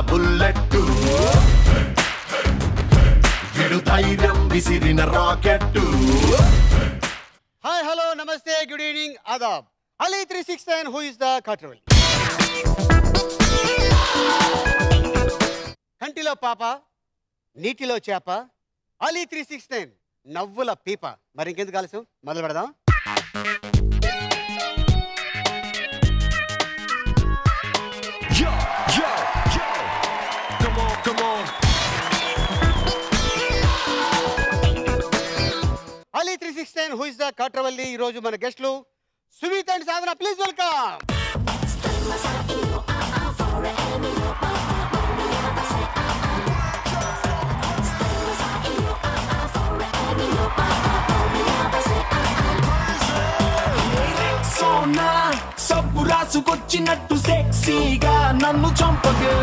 Bullet విడు ధైర్యం విసిరిన రాకెట్టు. హాయ్ హలో నమస్తే good evening Aadab. Ali 369 who is the Katravalli. కంటిలో పాప నీటిలో చేప Ali 369 నవ్వుల పీప. మరి ఇంకెందుకు ఆలస్యం మొదలు పెడదాం. Ali 369 who is the Katravalli. ఈ రోజు మన గెస్ట్లు Sumit and Sadhana. Please welcome. సబ్బు రాసుకొచ్చినట్టు సెక్సీగా నన్ను చంపగే.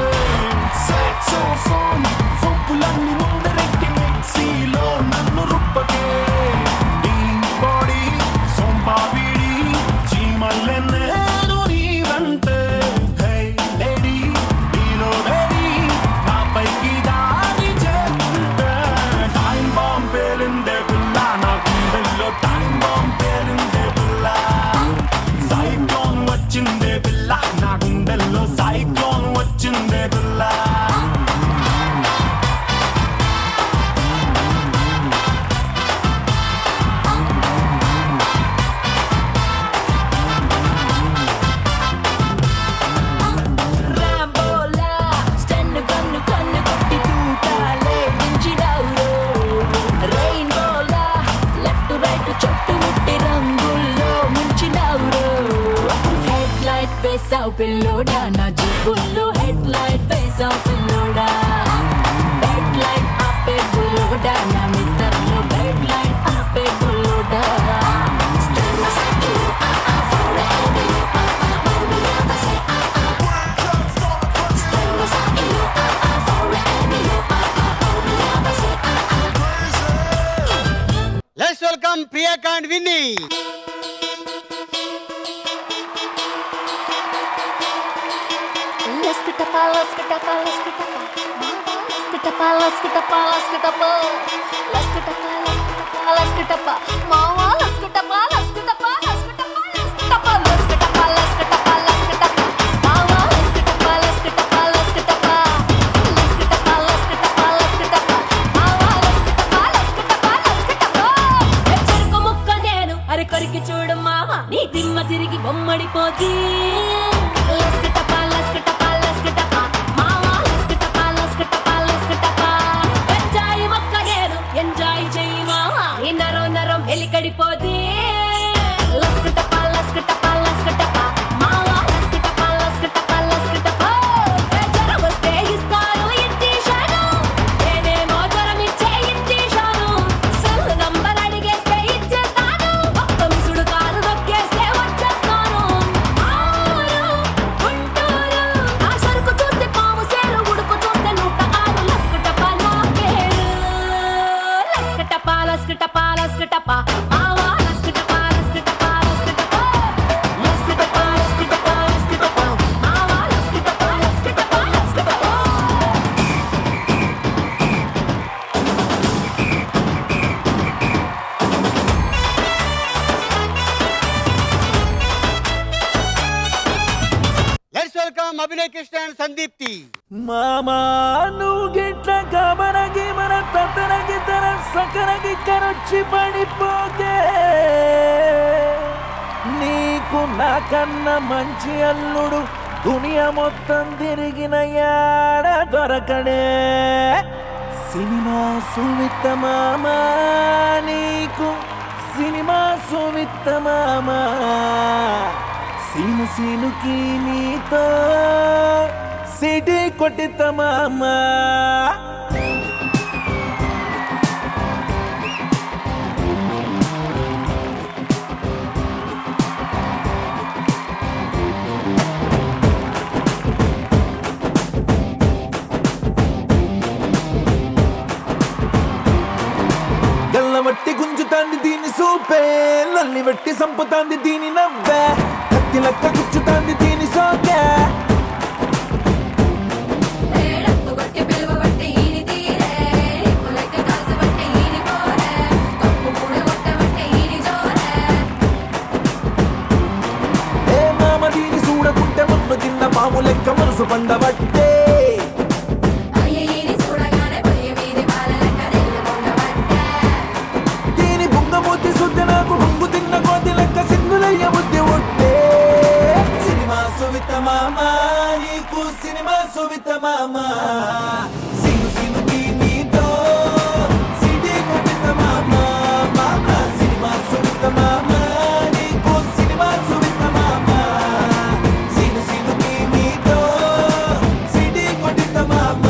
సాక్సోఫోన్ ఫొప్పులన్నీ ముందరెక్కి మిక్సీలో నన్ను రుప్పగే. నీ బాడీ సొంపావిడి చీమల్లె నేను నీవంటే. హే లేడీ నీలో లేడీ నా పైకి దాడి చేస్తుంటే. టైం బాంబ్ పేలిందే పిల్ల నా గుండెల్లో. టైం బాంబ్ పేలిందే పిల్ల. సైక్లోన్ వచ్చిందే పిల్ల నా గుండెల్లో. సైక్లోన్ వచ్చిందే పిల్ల. పిల్లోడా నా జుబ్బుల్లో హెడ్ లైట్ వేసావు పిల్లోడా. బెడ్ లైట్ ఆపే బుల్లోడా నా మిద్దర్లో బెడ్ లైట్ ఆపే బుల్లోడా. Let's welcome Priyanka and Vinni. కొరికి చూడు మామ నీ దిమ్మ తిరిగి బొమ్మడిపోతీ. ఎంజాయ్ చెయ్యి మామ ఈ నరం నరం వెలికడిపోతే. లస్కటపా లస్కటపా లస్కటపా మామ లస్కటపా లస్కటపా లస్కటపా. జ్వరం వస్తే ఇస్తాను ఇంటిషాను. నేనేమో జ్వరం ఇచ్చే ఇంటిషాను. సెల్ నంబర్ అడిగేస్తే ఇచ్చేస్తాను. ఒక్క మిసుడు కారు నొక్కేస్తే వచ్చేస్తాను. ఆరు గుంటూరు ఆ సరుకు చూస్తే పాము సేరు. ఉడుకు చూస్తే 106 లస్కటపా నా పేరు. లస్కటపా లస్కటపా లస్కటపా మావా లస్కటపా లస్కటపా లస్కటపా. లస్కటపా లస్కటపా లస్కటపా మావా లస్కటపా లస్కటపా లస్కటపా. Let's welcome Abhinay Krishna and Sandeepti. మామా నువ్వు గిట్ల కబరగి మన తతరగి తర సకరగి కరొచ్చి పడిపోతే. నీకు నాకన్నా మంచి అల్లుడు దునియా మొత్తం తిరిగిన యాడ దొరకడే. సినిమా సుమిత్త మామా నీకు సినిమా సుమిత్త మామా. సీను సీనుకి నీతో సిటీ కొట్టిత మామా. గల్లవట్టి గుంజుతాంది దీని సూపే. లల్లి వట్టి సంపుతాంది దీని నవ్వే. కత్తి లక్క గుచ్చుతాంది దీని సోకే. మండబట్టే దీని బుంగమూతి సుద్ది నాకు బొంగు తిన్న కోతి లెక్క సింగులయ్య బుద్ధి ఒట్టే సినిమా సువిత మామ నీకు సినిమా సువిత మామ సిను సినుకి నీతో సిడి కొట్టిత మామ మామ సినిమా సువిత మామ నీకు సినిమా సువిత మామ సిను సినుకి నీతో సిడి కొట్టిత మామ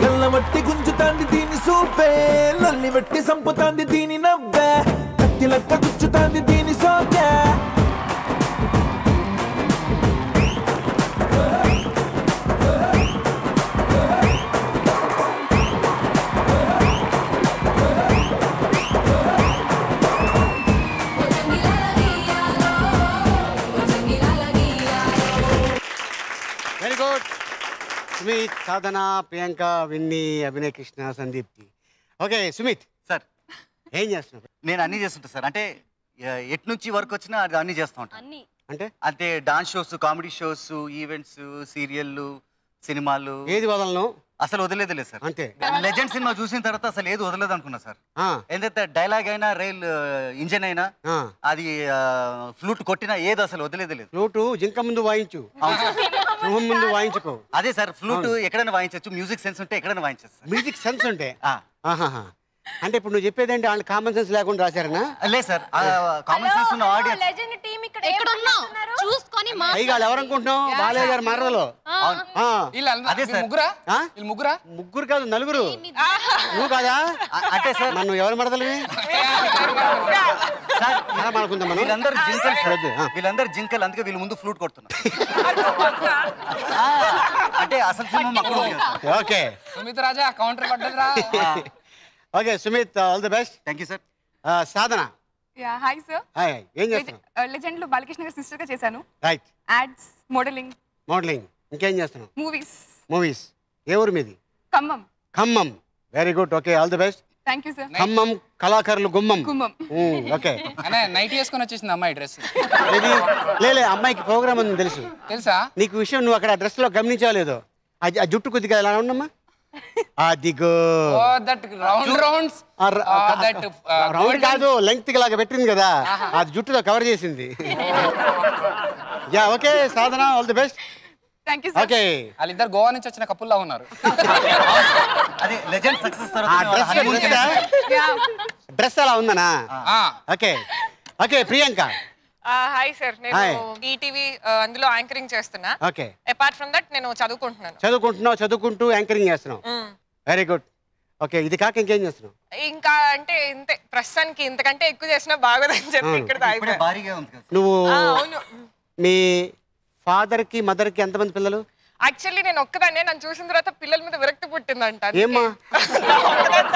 గల్లవట్టి గుంజుతాంది దీని సూపే లల్లి వెట్టి సంపుతాంది దీని నవ్వే కత్తి లెక్క గుచ్చుతాంది దీని సోకే very good. Sumit, Sadhana, Priyanka, Vinni, Abhinay Krishna, Sandeepti. Okay Sumit sir ఏం చేస్తున్నావు? నేను అన్నీ చేస్తుంటా సార్. అంటే ఎటు నుంచి వర్క్ వచ్చినా అది అన్నీ చేస్తూ ఉంటాను. అన్ని అంటే అంటే dance shows, comedy shows, events, సీరియల్లు, సినిమాలు ఏది వదలను అసలు వదిలేదు సార్. అంతే. లెజెండ్ సినిమా చూసిన తర్వాత అసలు ఏది వదలేదు అనుకున్నా సార్. ఆ, ఏంటంటే డైలాగ్ అయినా, రైల్ ఇంజన్ అయినా, ఆ. అది ఫ్లూట్ కొట్టినా ఏది అసలు వదిలేదు లేదు. ఫ్లూటు జింక ముందు వాయించు, అవును సార్. సింహం ముందు వాయించుకో. అదే సార్, ఫ్లూట్ ఎక్కడైనా వాయించవచ్చు, మ్యూజిక్ సెన్స్ ఉంటే ఎక్కడైనా వాయించచ్చు సార్. మ్యూజిక్ సెన్స్ ఉంటే. ఆ. ఆహాహా. అంటే ఇప్పుడు నువ్వు చెప్పేదంటే వాళ్ళు కామన్ సెన్స్ లేకుండా రాశారనా? లేదు సార్, కామన్ సెన్స్ ఉన్న ఆడియన్స్. లెజెండ్ టీం ఇక్కడ ఎక్కడ ఉన్నావు చూసుకొని పైగా వాళ్ళు ఎవరనుకుంటున్నావు? బాలయ్య గారు మరదలు. ఆ. అదే సార్. ఆ? ముగ్గురా ముగ్గురు కాదు, నలుగురు. నువ్వు కాదా? అంటే సార్ మనం ఎవరు మరదలివి? సార్ అలా మానుకుందాం మనం. వీళ్ళందరూ జింకలు సార్. వద్దు. ఆ. వీళ్ళందరూ జింకలు, అందుకే వీళ్ళు ముందు ఫ్లూట్ కొడుతున్నారు. ఆ, అంటే అసలు సింహం అక్కడ ఉంది కదా సార్. ఓకే సుమిత్ రాజా కౌంటర్ పడ్డదిరా. Okay Sumit, all the best. Thank you sir. Sadhana, hi sir. Hi. ఏం చేస్తున్నావు? లెజెండ్ లో బాలకృష్ణ గారి సిస్టర్ గా చేశాను. రైట్. Ads, modelling, modelling. ఇంకేం చేస్తున్నావు? మూవీస్. మూవీస్. ఏ ఊరు మీది? Khammam. Khammam. Very good. Okay, all the best. Thank you sir. Khammam కళాకారులు గుమ్మం. కుమ్మం. ఓకే. అనే నైట్ వేసుకొని వచ్చేసింది అమ్మాయి డ్రెస్. ఇది లేలే, అమ్మాయికి ప్రోగ్రామ్ ఉంది తెలుసు. తెలుసా? నీకు విషయం నువ్వు అక్కడ డ్రెస్ లో గమనించలేదు. ఆ జుట్టు కొద్దిగా ఎలా ఉండమ్మా? అదిగో oh that round rounds. That round కాదు, లెంగ్త్ లాగా పెట్టింది కదా, అది జుట్టుతో కవర్ చేసింది. Yeah okay Sadhana, all the best. Thank you sir. Okay. వాళ్ళిద్దరు గోవా నుంచి వచ్చిన కపుల్లా ఉన్నారు. అదే లెజెండ్ సక్సెస్ ఆ తర్వాత డ్రెస్ అలా ఉందనా? ఆ, okay. Okay Priyanka. Hi sir, నేను Hi. ఈటీవీ అందులో యాంకరింగ్ చేస్తున్నా. ఓకే. అపార్ట్ ఫ్రమ్ దట్ నేను చదువుకుంటున్నాను. చదువుకుంటూ యాంకరింగ్ చేస్తున్నావు. Very good. ఓకే, ఇది కాక ఇంకేం చేస్తున్నావు? ఇంకా అంటే ఇంతే, ప్రస్తుతానికి ఇంతకంటే ఎక్కువ చేసినా బాగోదని చెప్పి ఇక్కడ ఇప్పుడే భారీగా ఉంది కదా. నువ్వు అవును. మీ ఫాదర్ కి మదర్ కి ఎంతమంది పిల్లలు? యాక్చువల్లీ నేను ఒక్కదాన్నే, నన్ను చూసిన తర్వాత పిల్లల మీద విరక్తి పుట్టిందంట. ఏమ్మా?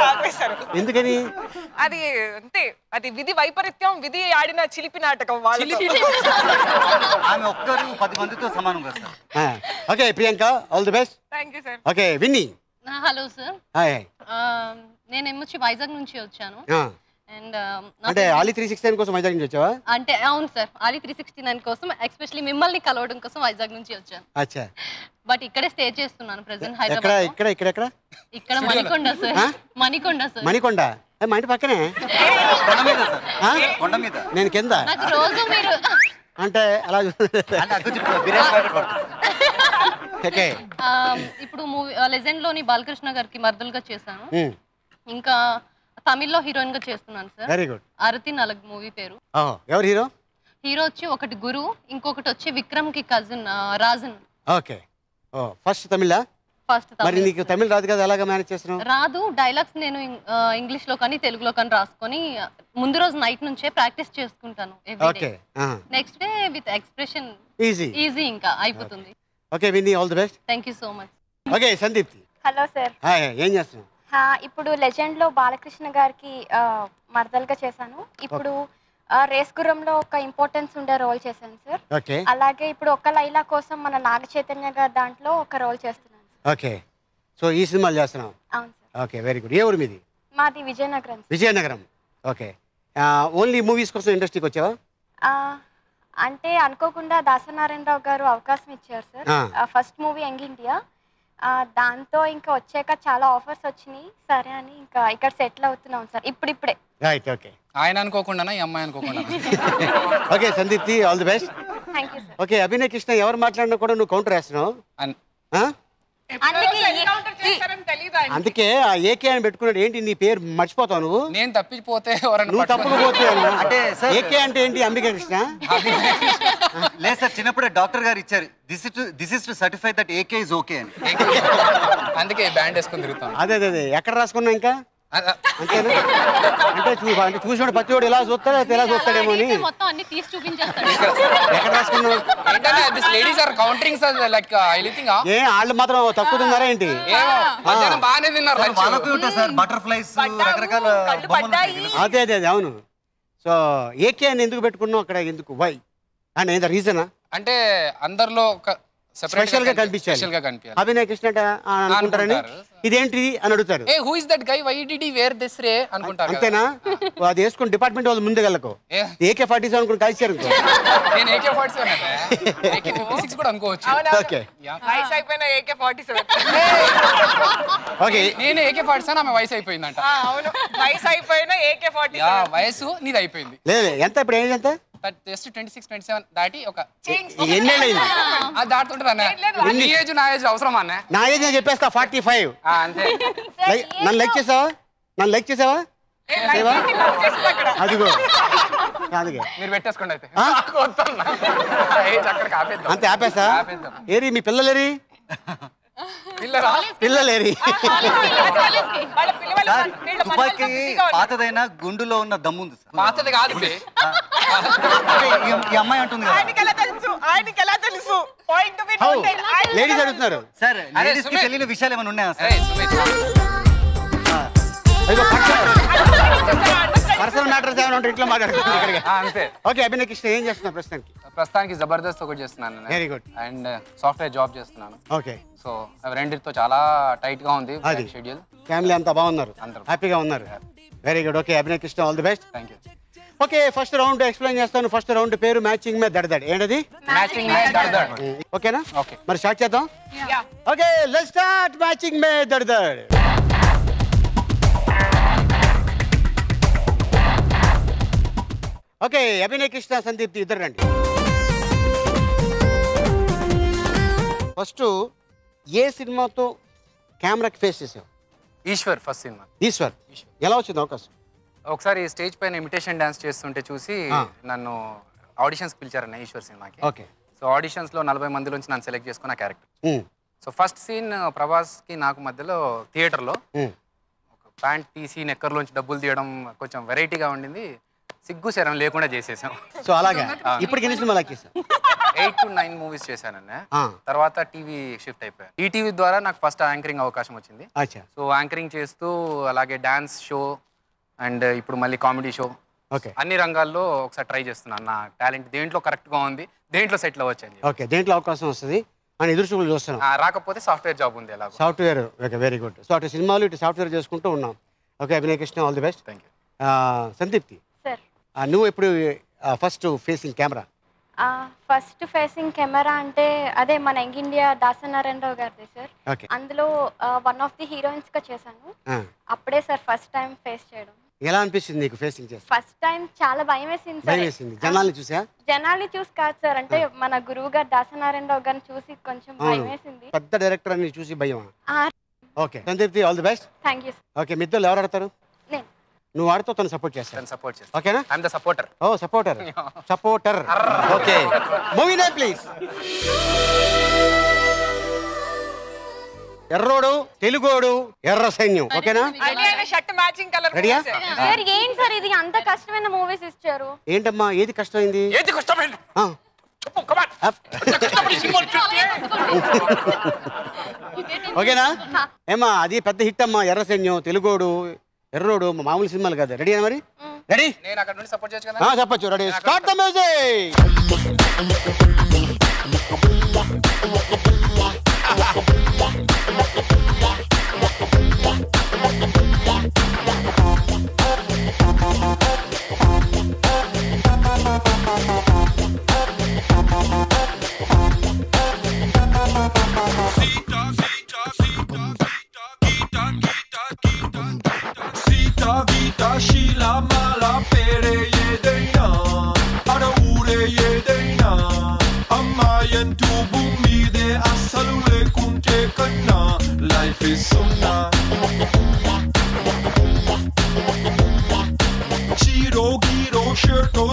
ఆపేశారు. ఎందుకని? అది అంతే, అది విధి వైపరీత్యం, విధి ఆడిన చిలిపి నాటకం వాళ్ళు. ఆమె ఒక్కరు 10 మందితో సమానం కదా sir. Okay Priyanka, all the best. Thank you sir. Okay Vinny. Hello sir, hi. నేను వచ్చి వైజాగ్ నుంచి వచ్చాను. అండ్ అంటే ఆలీ 369 కోసం వైజాగ్ నుంచి వచ్చావా? అంటే అవును సార్, ఆలీ 369 కోసం ఎస్పెషల్లీ మిమ్మల్ని కలవడం కోసం వైజాగ్ నుంచి వచ్చాను. అచ్చా. బట్ ఇక్కడే స్టే చేస్తున్నాను ప్రెసెంట్ ఎక్కడ హైదరాబాద్. ఇక్కడ ఇక్కడ మణికొండ సార్. మణికొండ సార్. మణికొండ మా ఇంటి పక్కనే. కొండ మీద సార్, కొండ మీద. నేను కింద. నాకు రోజు మీరు అంటే అలా అంటే అక్కడ బిర్యానీ ప్యాకెట్ పడుతుంది. ఓకే. ఇప్పుడు మూవీ లెజెండ్ లోని బాలకృష్ణ గారికి మర్దలుగా చేశాను. ఇంకా తమిళ్లో హీరోయిన్ గా చేస్తున్నాను సార్. Very good. అరతి నలగ్ మూవీ పేరు. ఎవరు హీరో? హీరో వచ్చి ఒకటి గురు, ఇంకొకటి వచ్చి విక్రమ్ కి కజిన్ రాజన్. ఓకే. ఫస్ట్ తమిళా? ఫస్ట్ మరి నీకు తమిళ్ రాదు కదా, ఎలాగా మేనేజ్ చేస్తున్నావు? రాదు. డైలాగ్స్ నేను ఇంగ్లీష్ లో కానీ తెలుగులో కానీ రాసుకొని ముందు రోజు నైట్ నుంచే ప్రాక్టీస్ చేసుకుంటాను. Okay. Next day with expression easy ఇంకా అయిపోతుంది. Okay Vinni, all the best. Thank you so much. Okay Sandeepti. Hello sir. Hi. ఏం చేస్తున్నావు? ఇప్పుడు లెజెండ్ లో బాలకృష్ణ గారికి మర్దలుగా చేశాను. ఇప్పుడు రేస్ గుర్రంలో ఒక ఇంపార్టెన్స్ ఉండే రోల్ చేశాను సార్. ఓకే. అలాగే ఇప్పుడు ఒక లైలా కోసం మన నాగ చైతన్య గారి దాంట్లో ఒక రోల్ చేస్తున్నాను. ఓకే. సో ఈ సినిమాలు చేస్తున్నావు? అవును సార్. Okay very good. ఏ ఊరు మీది? మాది Vizianagaram. Vizianagaram. Okay. Only movies కోసం ఇండస్ట్రీకి వచ్చావా? అంటే అనుకోకుండా దాసనారాయణరావు గారు అవకాశం ఇచ్చారు sir. First movie young India. దాంతో ఇంకా వచ్చాక చాలా ఆఫర్స్ వచ్చినాయి. సరే అని ఇంకా ఇక్కడ సెటిల్ అవుతున్నాం సార్ ఇప్పుడిప్పుడే. రైట్. ఓకే. ఆయన అనుకోకుండా ఈ అమ్మాయి అనుకోకుండా. Okay Sandeepti, all the best. Thank you sir. Okay Abhinay Krishna ఎవరు మాట్లాడినా కూడా నువ్వు కౌంటర్ వేస్తున్నావు. అందుకే ఆ ఏకే అని పెట్టుకున్నాడు. ఏంటి నీ పేరు మర్చిపోతావు నువ్వు? నేను తప్పిపోతే నువ్వు తప్పకపోతే అంటే సార్ ఏకే అంటే ఏంటి? అంబికా కృష్ణ లేదు సార్, చిన్నప్పుడే డాక్టర్ గారు ఇచ్చారు this is to certify that AK is okay అని. అందుకే బ్యాండ్ వేసుకొని తిరుగుతాను. అదే అదే ఎక్కడ రాసుకున్నా ఇంకా అంతేనా? అంటే చూసినోడు ప్రతివాడు ఎలా చూస్తాడో ఎలా చూస్తాడేమో అని మొత్తం అన్ని తీసి చూపించేస్తాడు. ఎక్కడ రాసుకున్నావు? ఏంటంటే this ladies are countering like anything. ఏ వాళ్ళు మాత్రం తక్కువ తిన్నారా ఏంటి? ఏమో మధ్యాహ్నం బాగానే తిన్నారు. వాళ్ళకు ఉంటాయి సార్ బటర్ఫ్లైస్ రకరకాల బొమ్మలు. అదే అదే అదే అవును. సో ఏకే అని ఎందుకు పెట్టుకున్నావు అక్కడ? ఎందుకు? వై అండ్ ఏందా రీజనా? అంటే అందరిలో ఒక స్పెషల్ గా కనిపించాలి. అభినయ్ కృష్ణ అనుకుంటారని ఇదేంటి అని అడుగుతారు. ఏ who is that guy, why did he wear this ray అనుకుంటారు. అంతేనా? అది వేసుకుని డిపార్ట్మెంట్ వాళ్ళు ముందు వెళ్ళకు. AK-47 అనుకుని కలిసారు. నేను AK-47 AK-56 కూడా అనుకోవచ్చు. ఓకే వయసు అయిపోయిన AK-47. ఓకే నేను AK-47 ఆమె వయసు అయిపోయిందంట. అవును వయసు అయిపోయిన AK-47. వయసు నీది అయిపోయింది. లేదు ఎంత ఇప్పుడు ఏజ్ ఎంత? జస్ట్ 26-27 దాటి ఒక ఎన్నేళ్ళైంది అది దాటుతుంటారు అన్న. నీ ఏజ్ నా ఏజ్ అవసరం అన్న. నా ఏజ్ నేను చెప్పేస్తా 45. అంతే. నన్ను లైక్ చేసావా? నన్ను లైక్ చేసావా? అదిగో అందుకే మీరు పెట్టేసుకోండి అయితే. ఏజ్ అక్కడికి ఆపేద్దాం. అంతే ఆపేసా? ఏరి మీ పిల్లలేరి? పిల్లలేరి? తుపాకీ పాతదైనా గుండులో ఉన్న దమ్ముంది సార్. పాతది కాదు. ఈ అమ్మాయి అంటుంది కదా. లేడీస్ అడుగుతున్నారు సార్ లేడీస్ కి తెలియని విషయాలు ఏమైనా ఉన్నాయా సార్? పర్సనల్ మ్యాటర్స్ ఏమైనా ఉంటే ఇంట్లో మాట్లాడుతున్నారు. అంతే. ఓకే అభినయ్ కృష్ణ ఏం చేస్తున్నారు ప్రస్తుతానికి జబర్దస్త్ ఒకటి చేస్తున్నాను. Very good. And software job చేస్తున్నాను. ఓకే. సో అవి రెండితో చాలా టైట్ గా ఉంది షెడ్యూల్. ఫ్యామిలీ అంతా బాగున్నారు, అందరూ హ్యాపీగా ఉన్నారు. Very good. Okay Abhinay Krishna all the best. Thank you. Okay first round explain చేస్తాను. ఫస్ట్ రౌండ్ పేరు మ్యాచింగ్ మే దడదడ్. ఏంటది? మ్యాచింగ్ మే దడదడ్. ఓకేనా? ఓకే మరి స్టార్ట్ చేద్దాం. ఓకే లెట్స్ స్టార్ట్ మ్యాచింగ్ మే దడదడ్. ఓకే అభినయ్ కృష్ణ సందీప్ ఇద్దరు రండి. ఫస్ట్ ఏ సినిమాతో కెమెరాకి ఫేస్ చేసావు? Eshwar first cinema. ఈశ్వర్ ఎలా వచ్చింది అవకాశం? ఒకసారి స్టేజ్ పైన ఇమిటేషన్ డాన్స్ చేస్తుంటే చూసి నన్ను ఆడిషన్స్ పిలిచారన్న ఈశ్వర్ సినిమాకి. ఓకే. సో ఆడిషన్స్ లో 40 మందిలోంచి నన్ను సెలెక్ట్ చేసుకున్న character. So first scene Prabhas కి నాకు మధ్యలో థియేటర్ లో ఒక ప్యాంట్ తీసి నెక్కర్లోంచి డబ్బులు తీయడం కొంచెం వెరైటీగా ఉండింది. సిగ్గు శరం లేకుండా చేసేసాం. సో అలాగా ఇప్పటికి ఎన్ని సినిమాలు చేసాం? 8 to 9 మూవీస్ చేశానన్న. తర్వాత టీవీ షిఫ్ట్ అయిపోయాను. ఈటీవీ ద్వారా నాకు ఫస్ట్ యాంకరింగ్ అవకాశం వచ్చింది. సో యాంకరింగ్ చేస్తూ అలాగే డాన్స్ షో అండ్ ఇప్పుడు మళ్ళీ కామెడీ షో, అన్ని రంగాల్లో ఒకసారి ట్రై చేస్తున్నాను. నా టాలెంట్ దేంట్లో కరెక్ట్ గా ఉంది, దేంట్లో సెటిల్ అవ్వచ్చు. ఓకే దేంట్లో అవకాశం వస్తుంది అని ఎదురు చూపులు చూస్తున్నాం. రాకపోతే సాఫ్ట్వేర్ జాబ్ ఉంది. ఎలా software. Okay very good. So అటు సినిమాలు ఇటు సాఫ్ట్వేర్ చేసుకుంటూ ఉన్నాం. Okay Abhinay Krishna all the best. Thank you. Sandeepti నువ్వు ఎప్పుడు first facing camera? First facing camera అంటే అదే మన యంగ్ ఇండియా దాసనారాయణరావు గారిది సార్. అందులో వన్ ఆఫ్ ది హీరోయిన్స్ గా చేశాను. అప్పుడే సార్ ఫస్ట్ టైం ఫేస్ చేయడం. ఎలా అనిపిస్తుంది నీకు ఫేసింగ్ చేస్తే? ఫస్ట్ టైం చాలా భయం వేసింది సార్. భయం వేసింది? జనాల్ని చూసా? జనాల్ని చూసి కాదు సార్, అంటే మన గురువు గారు దాసనారాయణరావు గారిని చూసి కొంచెం భయం వేసింది. పెద్ద డైరెక్టర్ అని చూసి భయం? Okay Sandeepti all the best. Thank you. Okay మీ ఇద్దరు ఎవరు ఆడతారు? నేను. నువ్వు ఆడుతూ తను సపోర్ట్ చేస్తాను. సపోర్ట్ చేస్తాను. ఓకేనా? I am the supporter. Oh supporter. Supporter. Okay movie name please. ఎర్రోడు తెలుగోడు ఎర్ర సైన్యం. ఓకేనా? Shirt matching colour. రెడీయా? సార్ ఏం సార్ ఇది అంత కష్టమైన మూవీస్ ఇచ్చారు? ఏంటమ్మా ఏది కష్టమైంది? ఏది కష్టమైంది? ఓకేనా? ఏమా అది పెద్ద హిట్ అమ్మా. ఎర్ర సైన్యం, తెలుగోడు, ఎర్రోడు మామూలు సినిమాలు కదా. రెడీనా మరి? రెడీ? నేను అక్కడ నుండి సపోర్ట్ చేయొచ్చు కదా? చెప్పొచ్చు. Ready start the music.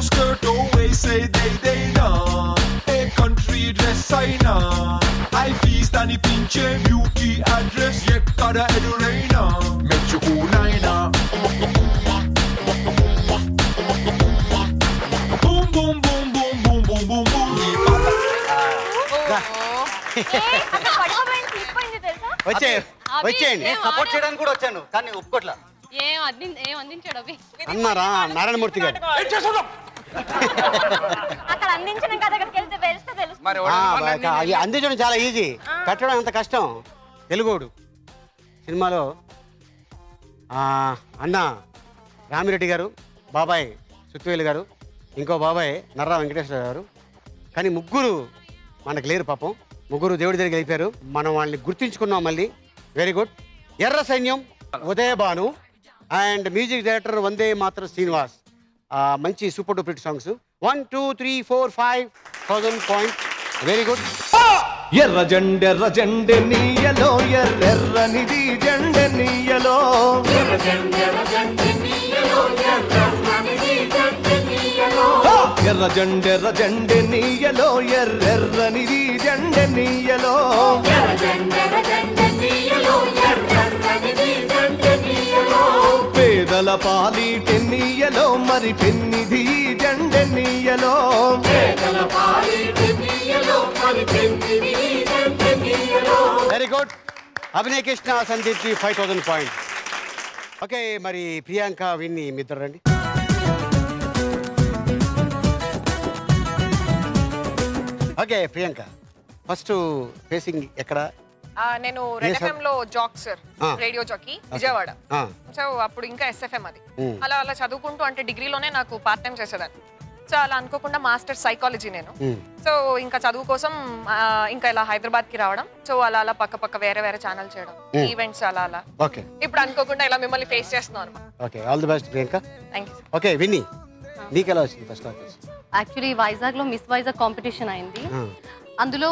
skirt always say they na. A country dress aina. I feast ani pinche beauty address. Ekkada eduraina. Mechukunaina. Boom boom boom boom boom boom boom boom. వచ్చేయండి. Support చేయడానికి కూడా వచ్చాను కానీ ఒప్పుకోట్లా. ఏం అందించాడు అవి అన్నారా నారాయణమూర్తి గారు అక్కడ అందించిన కదా అక్కడికి వెళ్తే వెళ్తే తెలుసు. అందించడం చాలా ఈజీ, కట్టడం అంత కష్టం. తెలుగోడు సినిమాలో అన్న రామిరెడ్డి గారు, బాబాయ్ సుత్తివేలు గారు, ఇంకో బాబాయ్ నర్రా వెంకటేశ్వర గారు, కానీ ముగ్గురు మనకు లేరు పాపం. ముగ్గురు దేవుడి దగ్గరికి వెళ్ళిపోయారు. మనం వాళ్ళని గుర్తించుకున్నాం మళ్ళీ. Very good. ఎర్ర సైన్యం ఉదయ Bhanu and music director Vande Mataram Srinivas. మంచి super duper songs. 1 2 3 4 5,000 points. Very good. ఎర్ర జెండె నీయలో ఎర్రెర్రనిది జెండె నీయలో. ఎర్ర జెండె నీయలో ఎర్రెర్రనిది జెండె నీయలో. పేదల పాలి టెన్నీయలో మరి పెన్నిధి జెండె నీయలో. Very good. Abhinay Krishna Sandeep 5,000 points. Okay, మరి ప్రియాంక విన్ని మిద్దరు రండి. ఓకే ప్రియాంక, ఫస్ట్ ఫేసింగ్ ఎక్కడ? నేను రెడ్ ఎఫ్ఎం లో జాక్సర్ రేడియో జాకీ విజయవాడ. సో అప్పుడు ఇంకా ఎస్ఎఫ్ఎం అది. అలా అలా చదువుకుంటూ అంటే డిగ్రీలోనే నాకు పార్ట్ టైం చేసేదాన్ని. సో అలా అనుకోకుండా మాస్టర్ సైకాలజీ నేను. సో ఇంకా చదువు కోసం ఇంకా ఇలా హైదరాబాద్ కి రావడం. సో అలా అలా పక్క పక్క వేరే వేరే ఛానల్ చేయడం, ఈవెంట్స్ అలా అలా. ఇప్పుడు అనుకోకుండా ఇలా మిమ్మల్ని ఫేస్ చేస్తున్నాను. Okay, all the best Priyanka. Thank you. Okay Vinny, నీకు ఎలా వచ్చింది ఫస్ట్ ఆఫీస్? యాక్చువల్లీ వైజాగ్ లో మిస్ వైజాగ్ కాంపిటీషన్ అయింది. అందులో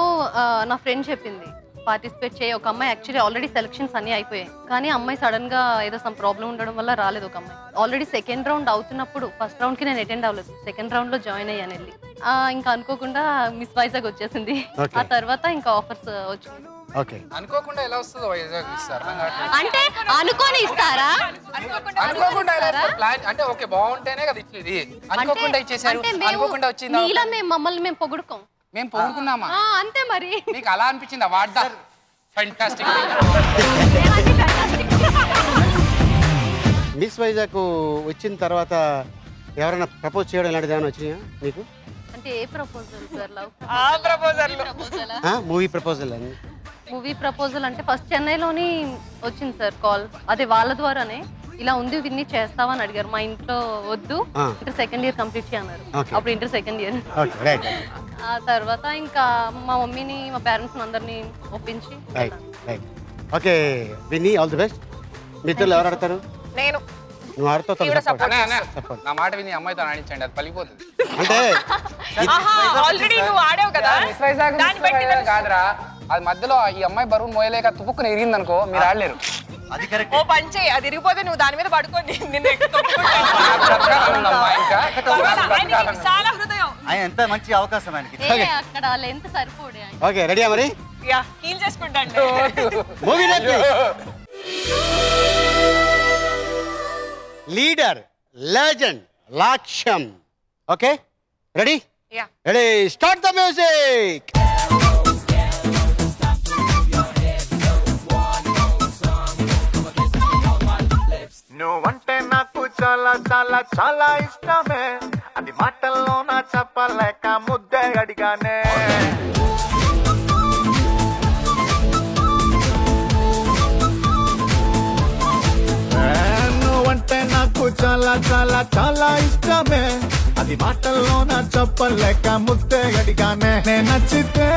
నా ఫ్రెండ్ చెప్పింది పార్టిసిపేట్ చేయి. ఒక అమ్మాయి యాక్చువల్లీ ఆల్రెడీ సెలక్షన్స్ అన్ని అయిపోయాయి, కానీ అమ్మాయి సడన్ గా ఏదో సమ్ ప్రాబ్లం ఉండడం వల్ల రాలేదు. ఒక అమ్మాయి ఆల్రెడీ సెకండ్ రౌండ్ అవుతున్నప్పుడు ఫస్ట్ రౌండ్ కి నేను అటెండ్ అవ్వలేదు, సెకండ్ రౌండ్ లో జాయిన్ అయ్యాను వెళ్ళి. ఇంకా అనుకోకుండా మిస్ వైజాగ్ వచ్చేసింది. ఆ తర్వాత ఇంకా ఆఫర్స్ వచ్చింది. అనుకోకుండా ఎలా వస్తుందో వైజాగ్ ఇస్తారు అంటే అనుకోని ఇస్తారా? అనుకోకుండా అంటే ఓకే బాగుంటేనే కదా ఇచ్చేది. అనుకోకుండా ఇచ్చేసారు, అనుకోకుండా వచ్చింది. ఇలా మమ్మల్ని మేము పొగుడుకోం. మేము పొగుడుకున్నామా? అంతే మరి. మీకు అలా అనిపించిందా? వాడ్డా ఫెంటాస్టిక్. మిస్ వైజాగ్ వచ్చిన తర్వాత ఎవరైనా ప్రపోజ్ చేయడం ఇలాంటిది ఏమైనా వచ్చినాయా మీకు? అంటే ఏ proposal sir? Love movie proposal అని. మూవీ ప్రపోజల్ అంటే ఫస్ట్ చెన్నైలోని వచ్చింది సార్ కాల్. అదే వాళ్ళ ద్వారానే ఇలా ఉంది విన్ని చేస్తావా అని అడిగారు. మా ఇంట్లో వద్దు, ఇంటర్ సెకండ్ ఇయర్ కంప్లీట్ చేయన్నారు. అప్పుడు ఇంటర్ సెకండ్ ఇయర్. ఆ తర్వాత ఇంకా మా మమ్మీని మా పేరెంట్స్ అందరినీ ఒప్పించి. Okay Vinni, all the best. మీ ఇద్దరు ఎవరు ఆడతారు? నేను. నువ్వు ఆడుతావు. నా మాట విని అమ్మాయితో ఆడించండి, అది పలిపోతుంది. అంటే ఆల్రెడీ నువ్వు ఆడావు కదా. కాదురా, అది మధ్యలో ఈ అమ్మాయి బరువు మోయలేక తుప్పుకుని ఎరిగింది అనుకో, మీరు ఆడలేరు. అది కరెక్ట్. ఓ పంచే, అది ఇరిగిపోతే నువ్వు దాని మీద పడుకోండి. చాలా హృదయం. ఆయన ఎంత మంచి అవకాశం ఆయనకి. అక్కడ లెంత్ సరిపోడే. ఓకే రెడీయా మరి? యా, కీల్ చేసుకుంటాను. మూవీ లీడర్ లెజెండ్ లక్ష్యం. Okay ready? Yeah. Ready, start the music. నువ్వంటే నాకు చాలా చాలా చాలా ఇష్టమే, అది మాటల్లో నా చెప్పలేక ముద్దే అడిగానే. నువ్వంటే నాకు చాలా చాలా చాలా ఇష్టమే, అది మాటల్లో నా చెప్పలేక ముద్దే అడిగానే. నేను నచ్చితే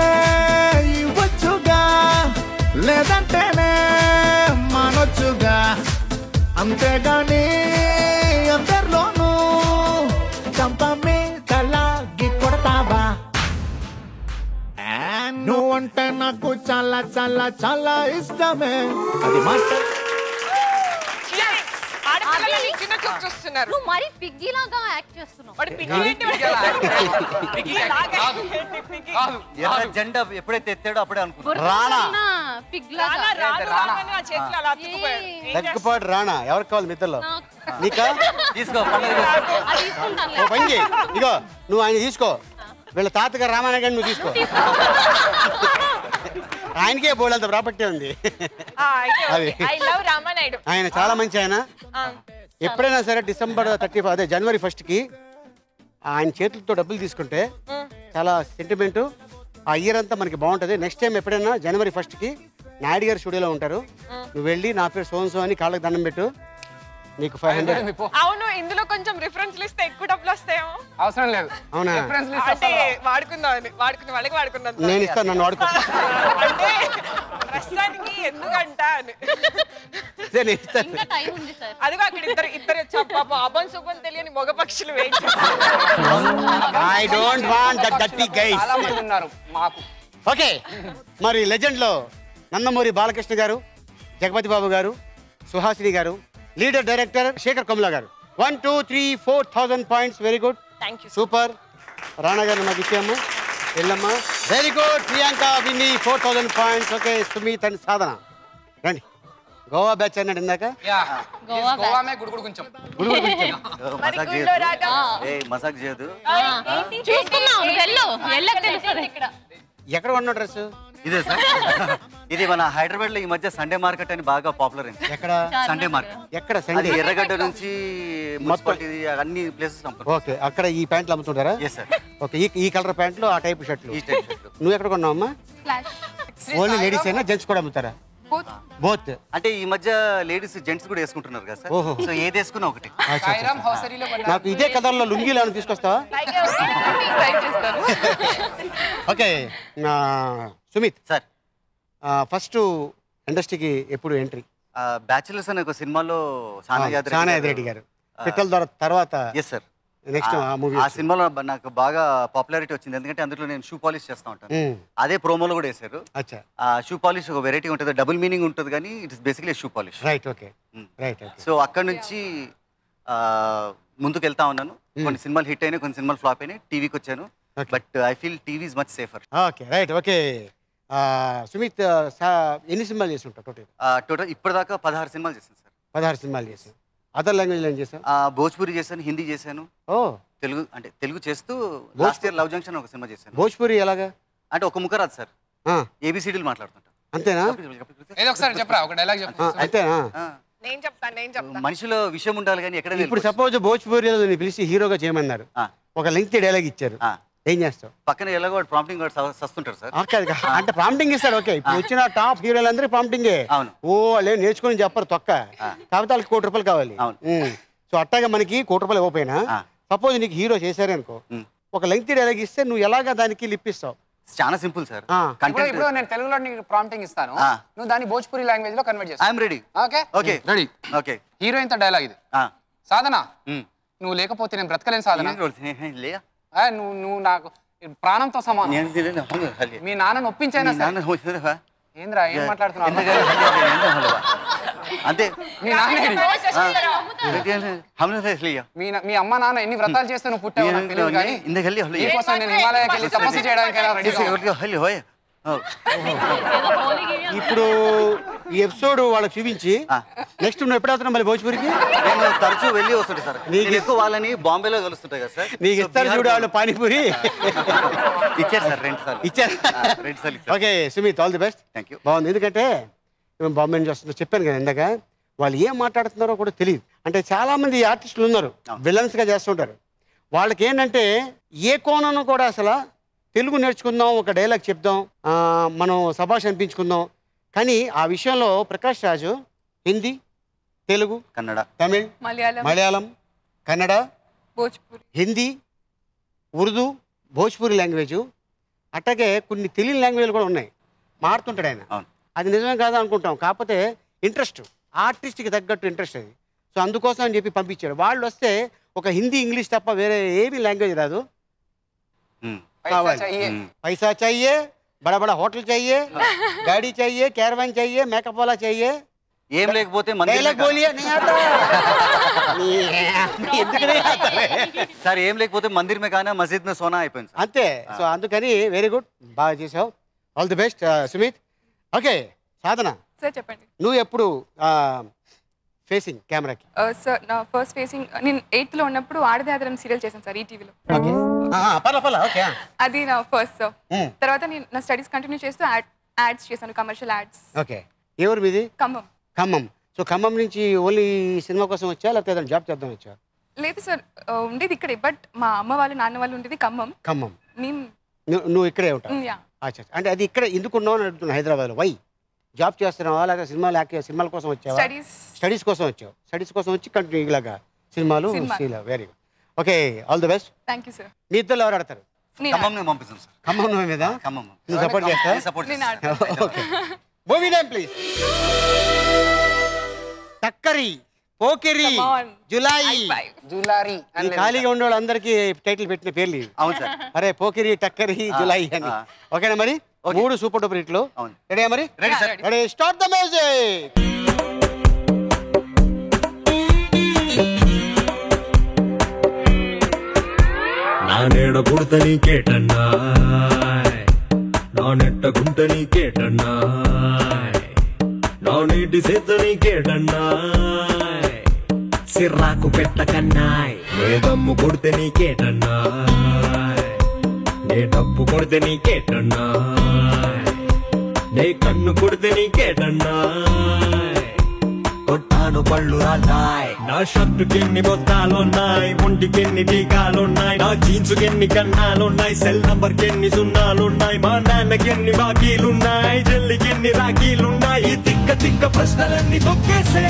ఇవ్వచ్చుగా, లేదంటేనే మానొచ్చుగా, అంతేగాని అందరిలోనూ చంపమి తలాగి కొడతావా? నువ్వంటే నాకు చాలా చాలా చాలా ఇష్టమే, అది మాట. ఆడపిల్లలని చిన్న చూపు చూస్తున్నారు. నువ్వు మరి పిగ్గి లాగా యాక్ట్ చేస్తున్నావు. వాడు పిగ్గి ఏంటి? ఎర్ర జెండా ఎప్పుడైతే ఎత్తాడో అప్పుడే అనుకున్నాను. రాణా పిగ్ లాగా దగ్గుపాటు రాణా ఎవరికి కావాలి మిత్రుల్లో? నీకా? తీసుకో ఓ పని చేయి, ఇగో నువ్వు ఆయన తీసుకో, వీళ్ళ తాతగారు రామాయణ గారిని నువ్వు తీసుకో. ఆయనకే బోల్డంత ప్రాపర్టీ ఉంది. అది ఆయన చాలా మంచి ఆయన. ఎప్పుడైనా సరే డిసెంబర్ 31 అదే జనవరి 1కి ఆయన చేతులతో డబ్బులు తీసుకుంటే చాలా సెంటిమెంటు. ఆ ఇయర్ అంతా మనకి బాగుంటుంది. నెక్స్ట్ టైం ఎప్పుడైనా జనవరి 1కి నాయుడు గారి స్టూడియోలో ఉంటారు. నువ్వు వెళ్ళి నా పేరు సోన్సో అని కాళ్ళకి దండం పెట్టు, నీకు 500. అవును, ఇందులో కొంచెం రిఫరెన్స్ లిస్ట్ ఎక్కువ డబ్బులు వస్తాయేమో. అవసరం లేదు. అవునా? అంటే వాడుకున్న వాళ్ళకి వాడుకున్నాను. నేను ఇస్తాను, నన్ను వాడుకో. అంటే ప్రస్తుతానికి ఎందుకంట అని. అదిగో అక్కడ ఇద్దరు వచ్చారు పాపం. అబన్ శుభం తెలియని మగ పక్షులు wait I don't want that dirty guys. చాలా మంది ఉన్నారు మాకు. ఓకే, మరి లెజెండ్ లో నందమూరి బాలకృష్ణ గారు, జగపతి బాబు గారు, సుహాసిని గారు, లీడర్ డైరెక్టర్ శేఖర్ కమలా గారు. 1 2 3 4,000 points. Very good, super. Rana గారిని మాకు ఇచ్చాము, వెళ్ళమ్మా. Very good. Priyanka Vinni 4,000 points. Okay, Sumit and Sadhana రండి. గోవా బ్యాచ్ అన్నాడు ఇందాక. మసాక్ చేయదు. ఎక్కడ కొన్నావు డ్రెస్? ఇదే సార్, ఇది మన హైదరాబాద్ లో ఈ మధ్య సండే మార్కెట్ అని బాగా పాపులర్ అయింది. ఎక్కడ సండే మార్కెట్? ఎక్కడ సండే? ఎర్రగడ్డ నుంచి అన్ని ప్లేసెస్. ఓకే, అక్కడ ఈ ప్యాంట్లు అమ్ముతుంటారా? ఓకే, ఈ కలర్ ప్యాంట్లు, ఆ టైప్ షర్ట్లు. నువ్వు ఎక్కడ కొన్నావు అమ్మా? ఓన్లీ లేడీస్ అయినా జెంట్స్ కూడా అమ్ముతారా? బోత్. అంటే ఈ మధ్య లేడీస్ జెంట్స్ కూడా వేసుకుంటున్నారు కదా సార్. సో ఏది వేసుకున్నా ఒకటి. నాకు ఇదే కలర్ లో లుంగీలు ఏమైనా తీసుకొస్తావా? ఓకే సుమిత్ సార్, ఫస్ట్ ఇండస్ట్రీకి ఎప్పుడు ఎంట్రీ? బ్యాచులర్స్ అనే ఒక సినిమాలో సానాయాద్ రెడ్డి గారు పిక్కల ద్వారా తర్వాత. Yes sir. నెక్స్ట్ ఆ సినిమాలో నాకు బాగా పాపులారిటీ వచ్చింది, ఎందుకంటే అందులో నేను షూ పాలిష్ చేస్తూ ఉంటాను. అదే ప్రోమోలో కూడా వేశారు. ఆ షూ పాలిష్ ఒక వెరైటీ ఉంటుంది, డబుల్ మీనింగ్ ఉంటుంది, కానీ it's basically shoe polish. Right. Okay, right. So అక్కడ నుంచి ముందుకు వెళ్తా ఉన్నాను. కొన్ని సినిమాలు హిట్ అయినాయి, కొన్ని సినిమాలు ఫ్లాప్ అయినాయి. టీవీకి వచ్చాను, but I feel TV is much safer. Okay, right. Okay Sumit, ఎన్ని సినిమాలు చేసి ఉంటావు టోటల్? టోటల్ ఇప్పటిదాకా 16 సినిమాలు చేశాను సార్. 16 సినిమాలు చేశాను. అదర్ లాంగ్వేజ్ ఏం చేశాను? భోజ్పూరి చేశాను, హిందీ చేశాను, తెలుగు అంటే తెలుగు చేస్తూ లాస్ట్ ఇయర్ లవ్ జంక్షన్ ఒక సినిమా చేశాను. భోజ్పూరి ఎలాగా? అంటే ఒక ముక్క రాదు సార్, ఏబిసిడీలు మాట్లాడుతుంటా. అంతేనా? ఏదో ఒకసారి చెప్పరా, ఒక డైలాగ్ చెప్పు. అంతేనా? నేను చెప్తాను. మనిషిలో విషయం ఉండాలి కానీ ఎక్కడ. ఇప్పుడు సపోజ్ భోజ్పూరిలో పిలిచి హీరోగా చేయమన్నారు, ఒక లెంగ్తీ డైలాగ్ ఇచ్చారు, ఏం చేస్తావు? పక్కన ఎలాగో ప్రాంప్టింగ్ వస్తుంటారు సార్. అంటే ప్రాంప్టింగ్ ఇస్తాడు. ఓకే, ఇప్పుడు వచ్చిన టాప్ హీరోలు అందరూ ప్రాంప్టింగే. ఓ వాళ్ళు నేర్చుకుని చెప్పరు తొక్క, కాకపోతే వాళ్ళకి ₹1,00,00,000 కావాలి. సో అట్టాగా మనకి ₹1,00,00,000 ఇవ్వకపోయినా సపోజ్ నీకు హీరో చేశారు అనుకో, ఒక లెంగ్తీ డైలాగ్ ఇస్తే నువ్వు ఎలాగా దానికి లిప్పిస్తావు? చాలా సింపుల్ సార్. ఇప్పుడు నేను తెలుగులో నీకు ప్రాంప్టింగ్ ఇస్తాను, నువ్వు దాన్ని భోజ్పురి లాంగ్వేజ్ లో కన్వర్ట్ చేస్తావు. I'm ready. Okay okay, ready. Okay, heroine తో డైలాగ్ ఇది. సాధన, నువ్వు లేకపోతే నేను బ్రతకలేను సాధన. నువ్వు నాకు ప్రాణంతో సమానం. మీ నాన్నను ఒప్పించైనా ఏంద్రా ఏం మాట్లాడుతున్నావు? అంతే. మీ అమ్మ నాన్న ఎన్ని వ్రతాలు చేస్తే నువ్వు పుట్టావు నాకు తెలియదు, కానీ నీకోసం నేను హిమాలయాకి వెళ్ళి తపస్సు చేయడానికైనా రెడీ. ఇప్పుడు ఈ ఎపిసోడ్ వాళ్ళకి చూపించి నెక్స్ట్ నువ్వు ఎప్పుడు అవుతున్నావు మళ్ళీ భోజ్పూరికి? నేను తరచూ వెళ్ళి వస్తుంటా సార్. నీకు ఎక్కువ వాళ్ళని బాంబేలో కలుస్తుంటాయి కదా సార్. నీకు ఇస్తారు చూడు వాళ్ళు పానీపూరి. ఇచ్చారు సార్, 2 సార్లు ఇచ్చారు. Okay Sumit, all the best. Thank you. బాగుంది, ఎందుకంటే మేము బాంబే నుంచి వస్తుందో చెప్పాను కదా ఇందాక, వాళ్ళు ఏం మాట్లాడుతున్నారో కూడా తెలియదు. అంటే చాలా మంది ఆర్టిస్టులు ఉన్నారు విలన్స్గా చేస్తుంటారు. వాళ్ళకి ఏంటంటే ఏ కోణం కూడా అసలు తెలుగు నేర్చుకుందాం, ఒక డైలాగ్ చెప్దాం, మనం సభాష్ అనిపించుకుందాం, కానీ ఆ విషయంలో ప్రకాష్ రాజు హిందీ, తెలుగు, కన్నడ, తమిళ్, మలయాళం, కన్నడ, హిందీ, ఉర్దూ, భోజ్పూరి లాంగ్వేజు, అట్లాగే కొన్ని తెలియని లాంగ్వేజ్లు కూడా ఉన్నాయి, మారుతుంటాడు ఆయన. అది నిజమే కాదా అనుకుంటాం, కాకపోతే ఇంట్రెస్ట్, ఆర్టిస్ట్కి తగ్గట్టు ఇంట్రెస్ట్ అది. సో అందుకోసం అని చెప్పి పంపించాడు. వాళ్ళు వస్తే ఒక హిందీ, ఇంగ్లీష్ తప్ప వేరే ఏమీ లాంగ్వేజ్ రాదు. पैसा चाहिए, बड़ा बड़ा होटल चाहिए, गाड़ी चाहिए, कैरवान चाहिए, मेकअप वाला चाहिए, ఏం లేకపోతే సార్ ఏం లేకపోతే మందిర్ మే కానీ మస్జిద్ మే సోనా అయిపోయింది అంతే. సో అందుకని వెరీ గుడ్, బాగా చేసావు. All the best Sumit. Okay Sadhana sir చెప్పండి. నువ్వు ఎప్పుడు ఫేసింగ్ కెమెరాకి? సార్ నా ఫస్ట్ ఫేసింగ్ నేను 8th లో ఉన్నప్పుడు ఆడదే ఆదరం సీరియల్ చేశాను సార్ ఈటీవీలో. అది నా ఫస్ట్ సార్. తర్వాత నేను నా స్టడీస్ కంటిన్యూ చేస్తూ యాడ్స్ చేశాను, కమర్షియల్ యాడ్స్. ఓకే. ఎవరు మీది? ఖమ్మం. ఖమ్మం. సో ఖమ్మం నుంచి ఓన్లీ సినిమా కోసం వచ్చా లేకపోతే ఏదైనా జాబ్ చేద్దాం వచ్చా? లేదు సార్, ఉండేది ఇక్కడే, బట్ మా అమ్మ వాళ్ళు నాన్న వాళ్ళు ఉండేది ఖమ్మం. ఖమ్మం. మేము నువ్వు ఇక్కడే ఉంటావు? అంటే అది ఇక్కడ ఎందుకున్నావు అని అడుగుతున్నా. హైదరాబాద్లో వై జాబ్ చేస్తున్నావా లేకపోతే సినిమాల కోసం వచ్చావా? స్టడీస్ కోసం వచ్చావు. స్టడీస్ కోసం వచ్చి కంటిన్యూ ఇలాగా సినిమాలు. Very good. Okay, all the best. Thank you sir. మీ ఇద్దరు ఎవరు ఆడతారు? పంపిస్తాను సార్. ఖమ్మం నువ్వు మీద నువ్వు సపోర్ట్ చేస్తా? Okay. Movie name please. Takkari, Pokiri, Julayi. ఈ ఖాళీగా ఉండే వాళ్ళందరికీ టైటిల్ పెట్టిన పేర్లు. అవును సార్. అరే పోకిరి, టక్కరి, జులాయి అని. ఓకేనా మరి? 3 సూపర్ డూపర్ హిట్లు. రెడీ మరి? రెడీ. Start the music. నానేడ పుడత నీకేటన్నా, నానెట్ట గుంట నీకేటన్నా, నానేటి సేత నీకేటన్నా, సిర్రాకు పెట్టకన్నాయ్, నే దమ్ము కొడితే నీకేటన్నా, నే డబ్బు కొడితే నీకేటన్నా, నే కన్ను కొడితే నీకేటన్నా, కొట్టాను పళ్ళు రాన్నాయ్, నా షర్టుకెన్ని బొత్తాలున్నాయి, ఒంటికెన్ని టీకాలున్నాయి, నా జీన్సుకెన్ని కన్నాలున్నాయి, సెల్ నంబర్కెన్ని సున్నాలున్నాయి, మా నాన్నకెన్ని బాకీలున్నాయి, జల్లికెన్ని రాఖీలున్నాయి, తిక్క తిక్క ప్రశ్నలన్నీ తొక్కేసే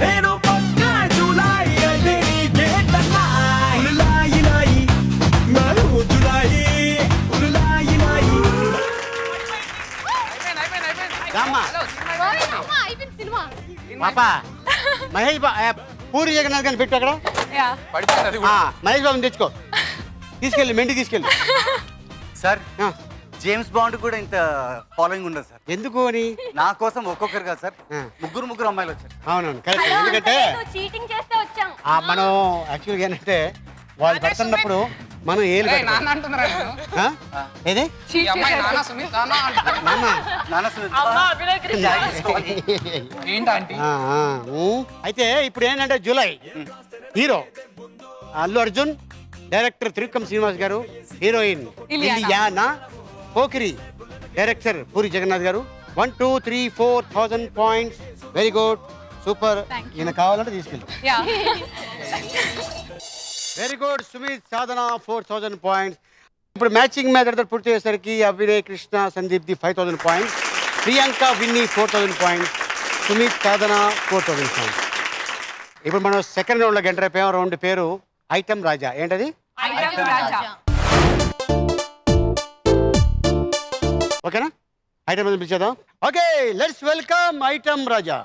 నేను పక్కా జులాయి అంటే నీకేటన్నాయ్, ఉరులాయి లాయి నాలు జులాయి ఉరులాయి లాయి. పాపా మహేష్ పూరి జగన్నాథ్ గారిని పెట్టు అక్కడ. మహేష్ బాబుని తెచ్చుకో, తీసుకెళ్ళి మెండి తీసుకెళ్ళి. సార్ జేమ్స్ బాండ్ కూడా ఇంత ఫాలోయింగ్ ఉండదు సార్. ఎందుకు అని? నా కోసం ఒక్కొక్కరు కాదు సార్, ముగ్గురు అమ్మాయిలు వచ్చారు. అవునవును కరెక్ట్. ఎందుకంటే మనం యాక్చువల్గా ఏంటంటే వాళ్ళు పెడుతున్నప్పుడు మనం ఏది అయితే ఇప్పుడు ఏంటంటే July hero Allu Arjun, director Trivikram Srinivas గారు, హీరోయిన్ ఇలియానా, పోకిరి డైరెక్టర్ పూరి జగన్నాథ్ గారు. 1 2 3 4,000 పాయింట్స్. Very good, super. ఈయన కావాలంటే తీసుకెళ్ళి. Very good Sumit, Sadhana 4,000 points. ఇప్పుడు మ్యాచింగ్ మ్యాచ్ పూర్తి చేసరికి Abhinay, Krishna, Sandeep the 5,000 points, Priyanka, Vinni 4,000 points, Sumit, Sadhana 4,000 points. ఇప్పుడు మనం సెకండ్ రౌండ్లో ఎంటర్ అయిపోయాం. రౌండ్ పేరు ఐటమ్ రాజా. ఏంటది? ఓకేనా? ఐటమ్ పిలిచేద్దాం. ఓకే, లెట్స్ వెల్కమ్ ఐటమ్ రాజా.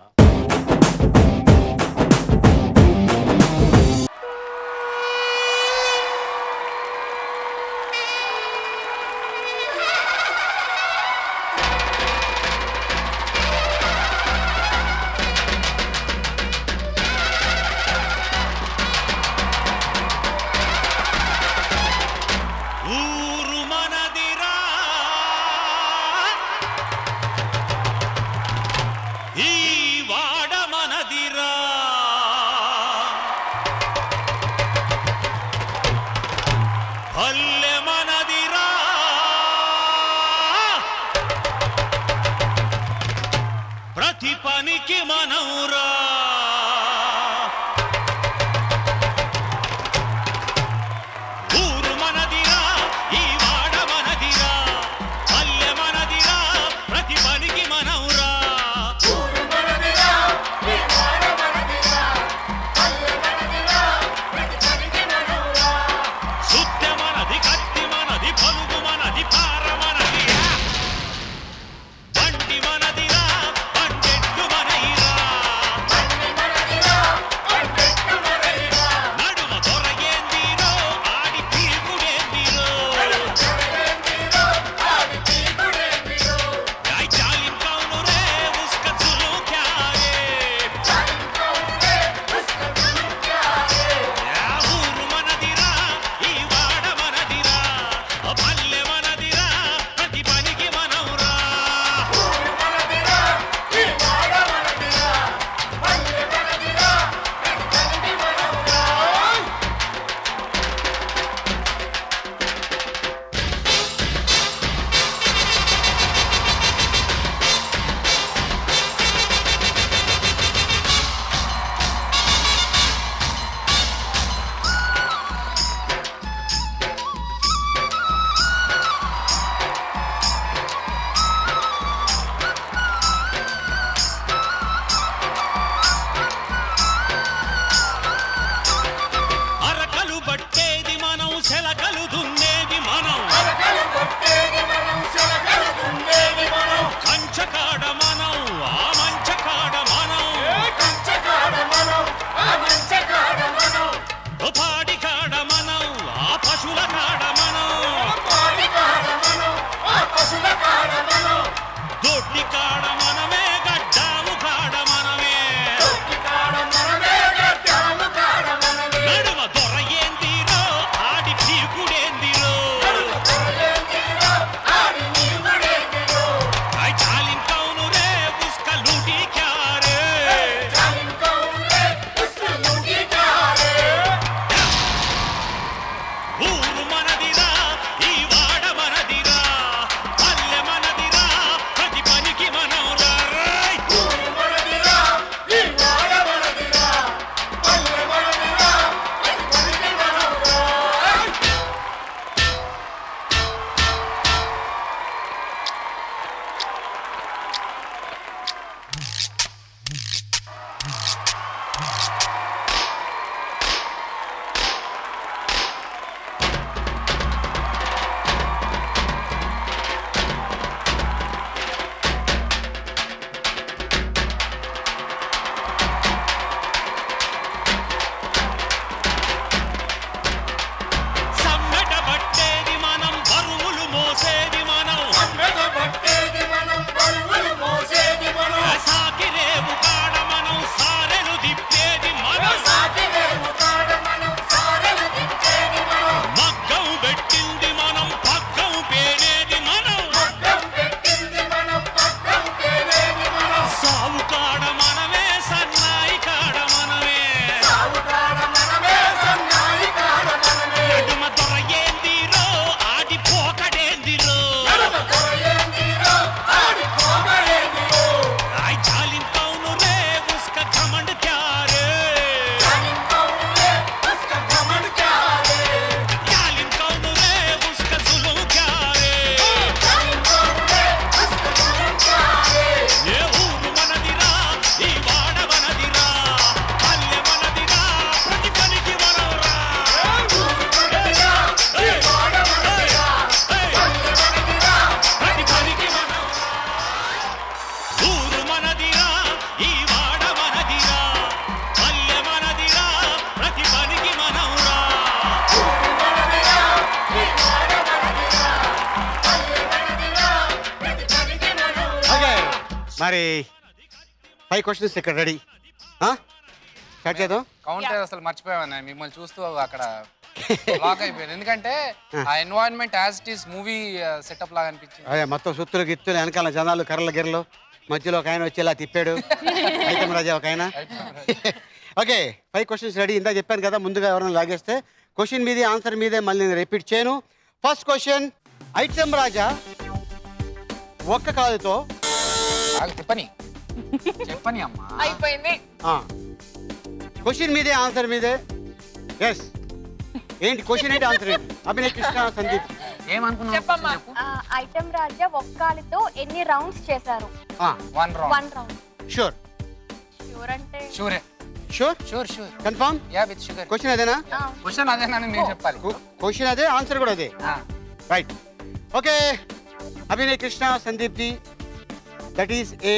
శలకలు దున్నేది మనం కంచకాడ మనం ఆ మంచకాడ మనం పాడి కాడ మనం ఆ పశువుల కాడ మనం దొడ్డి కాడ మనమే గడ్డాము కాడ మనమే నడుమ దొర ఏందిరో ఆడి చీకుడేందిరో ఐ చాలిన్ కౌను రే ఉస్క లూటీ క్యారే ఊరు మనదిరా ఈ వాడ మనదిరా పల్లె మనదిరా ప్రతి పనికి మనం రా సమ్మెట పట్టేది మనం బరువులు మోసేది మనం సాకిరేవు కాడ మనం సారెలు దిప్పేది మనం మగ్గం పెట్టింది మనం పగ్గం పేనేది మనం సావు కాడ మనమే సన్నాయి కాడ మనమే నడుమ దొర ఏందిరో ఆడి పోకడేందిరో ఐ చాలిన్ కౌను రే ఉస్క ఘమండ్ క్యారే యాలిన్ కౌను రే ఉస్క జులుం క్యారే ఏ ఊరు మనదిరా ఈ వాడ మనదిరా పల్లె మనదిరా ప్రతి పనికి మనం రా ప్రతి పనికి మనం ఊరు మనదిరా ఈ వాడ మనదిరా పల్లె మనదిరా ప్రతి పనికి మనం రా ఓకే మరి 5 క్వశ్చన్స్ ఇక్కడ రెడీ స్టార్ట్ చేద్దాం కౌంటర్ అసలు మర్చిపోయాను మిమ్మల్ని చూస్తూ అక్కడ లాక్ అయిపోయాను ఎందుకంటే ఆ environment as it is movie setup లాగా అనిపించింది అదే మొత్తం సుత్తులు గిత్తులు వెనకాల జనాలు కర్రల గిర్రలు మధ్యలో ఒక ఆయన వచ్చి ఇలా తిప్పాడు ఐటమ్ రాజా ఒక ఆయన ఓకే 5 క్వశ్చన్స్ రెడీ ఇందా చెప్పాను కదా ముందుగా ఎవరైనా లాగేస్తే క్వశ్చన్ మీదే ఆన్సర్ మీదే మళ్ళీ నేను రిపీట్ చేయను ఫస్ట్ క్వశ్చన్ ఐటమ్ రాజా ఒక్క కాలుతో చెప్పని అమ్మా అయిపోయింది క్వశ్చన్ మీదే ఆన్సర్ మీదే ఎస్ ఏంటి క్వశ్చన్ ఏంటి ఆన్సర్ ఏంటి అభినయ్ కృష్ణ సందీప్ చెప్పమ్మా ఐటమ్ రాజా ఒక్కాలితో ఎన్ని రౌండ్స్ చేశారు one one round sure sure అంటే షూరే sure confirm yeah with sugar question అదేనా క్వశ్చన్ అదేనని నేను చెప్పాలి క్వశ్చన్ అదే ఆన్సర్ కూడా అదే right okay Abhinay Krishna Sandeep ji that is a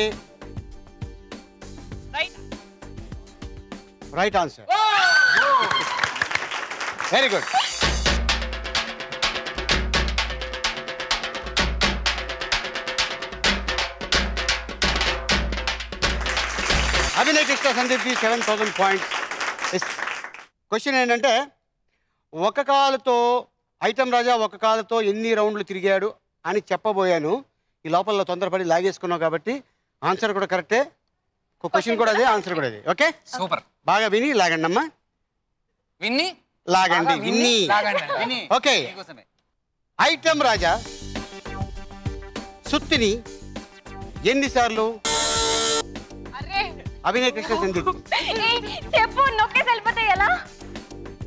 right answer very good Abhinay Krishna Sandeep ji 7,000 points question ఏంటంటే ఒక కాలుతో ఐటమ్ రాజా ఒక కాలుతో ఎన్ని రౌండ్లు తిరిగాడు అని చెప్పబోయాను ఈ లోపల తొందరపడి లాగేసుకున్నావు కాబట్టి ఆన్సర్ కూడా కరెక్టే క్వశ్చన్ కూడా అదే ఆన్సర్ కూడా అదే ఓకే సూపర్ బాగా విని లాగండి అమ్మా విన్ని లాగండి విన్ని ఓకే ఐటమ్ రాజా సుత్తిని ఎన్నిసార్లు అభినయ్ కృష్ణ సందీప్ చెప్పు నొక్కే వెళ్ళిపోతాయి ఎలా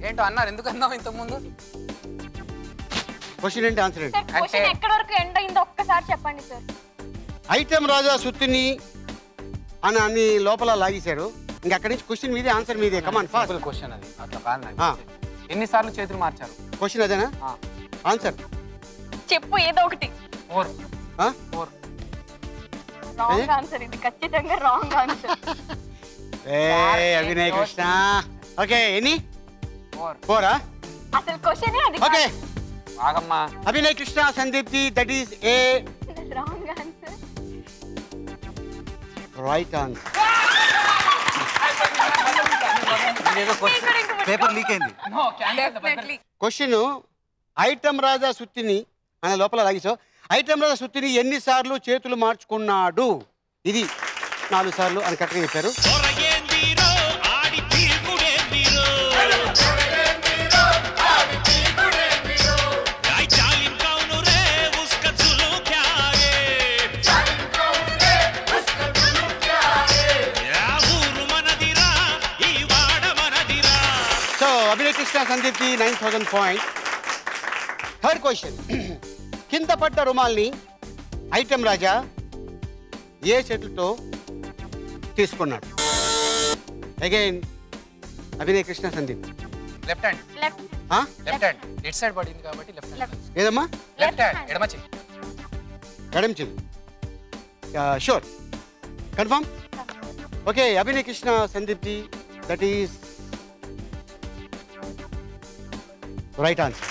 ఏంటో అన్నారు ఎందుకు అన్నావు ఇంతకుముందు క్వశ్చన్ ఏంటి ఆన్సర్ ఏంటి క్వశ్చన్ ఎక్కడ వరకు ఎండ్ అయిందో ఒక్కసారి చెప్పండి సార్ ఐటమ్ రాజా సుత్తిని అని అన్ని లోపల లాగేశాడు ఇంకా అక్కడి నుంచి క్వశ్చన్ మీదే ఆన్సర్ మీదే కమాన్ ఫాస్ట్ క్వశ్చన్ అది అట్లా కాదు ఎన్నిసార్లు చేతులు మార్చారు క్వశ్చన్ అదేనా? ఆన్సర్ చెప్పు ఏదో ఒకటి. రాంగ్ ఆన్సర్ ఇది, ఖచ్చితంగా wrong answer. Abhinay Krishna. Okay ఎన్ని? 4. అసలు క్వశ్చనే అది. ఓకే ఆగమ్మా. Abhinay Krishna Sandeep ji that is a wrong answer. Right answer. Paper leak అయింది. క్వశ్చన్ ఐటమ్ రాజా సుత్తిని అనే లోపల లాగేసావు. ఐటమ్ రాజా సుత్తిని ఎన్నిసార్లు చేతులు మార్చుకున్నాడు? ఇది 4 సార్లు అని కరెక్ట్గా చెప్పారు. So Abhinay Krishna Sandeep ji 9000 points. Third question, కింద పడ్డ రుమాల్ని ఐటమ్ రాజా ఏ చేతులతో తీసుకున్నాడు? Again Abhinay Krishna Sandeep. Left hand. Left hand. ఇట్ సైడ్ పడింది కాబట్టి లెఫ్ట్ హ్యాండ్. ఏదమ్మా? Left hand. ఎడమ చెయ్యి. ఎడమ చెయ్యి. Sure confirm? Okay Abhinay Krishna Sandeep ji that is right answer.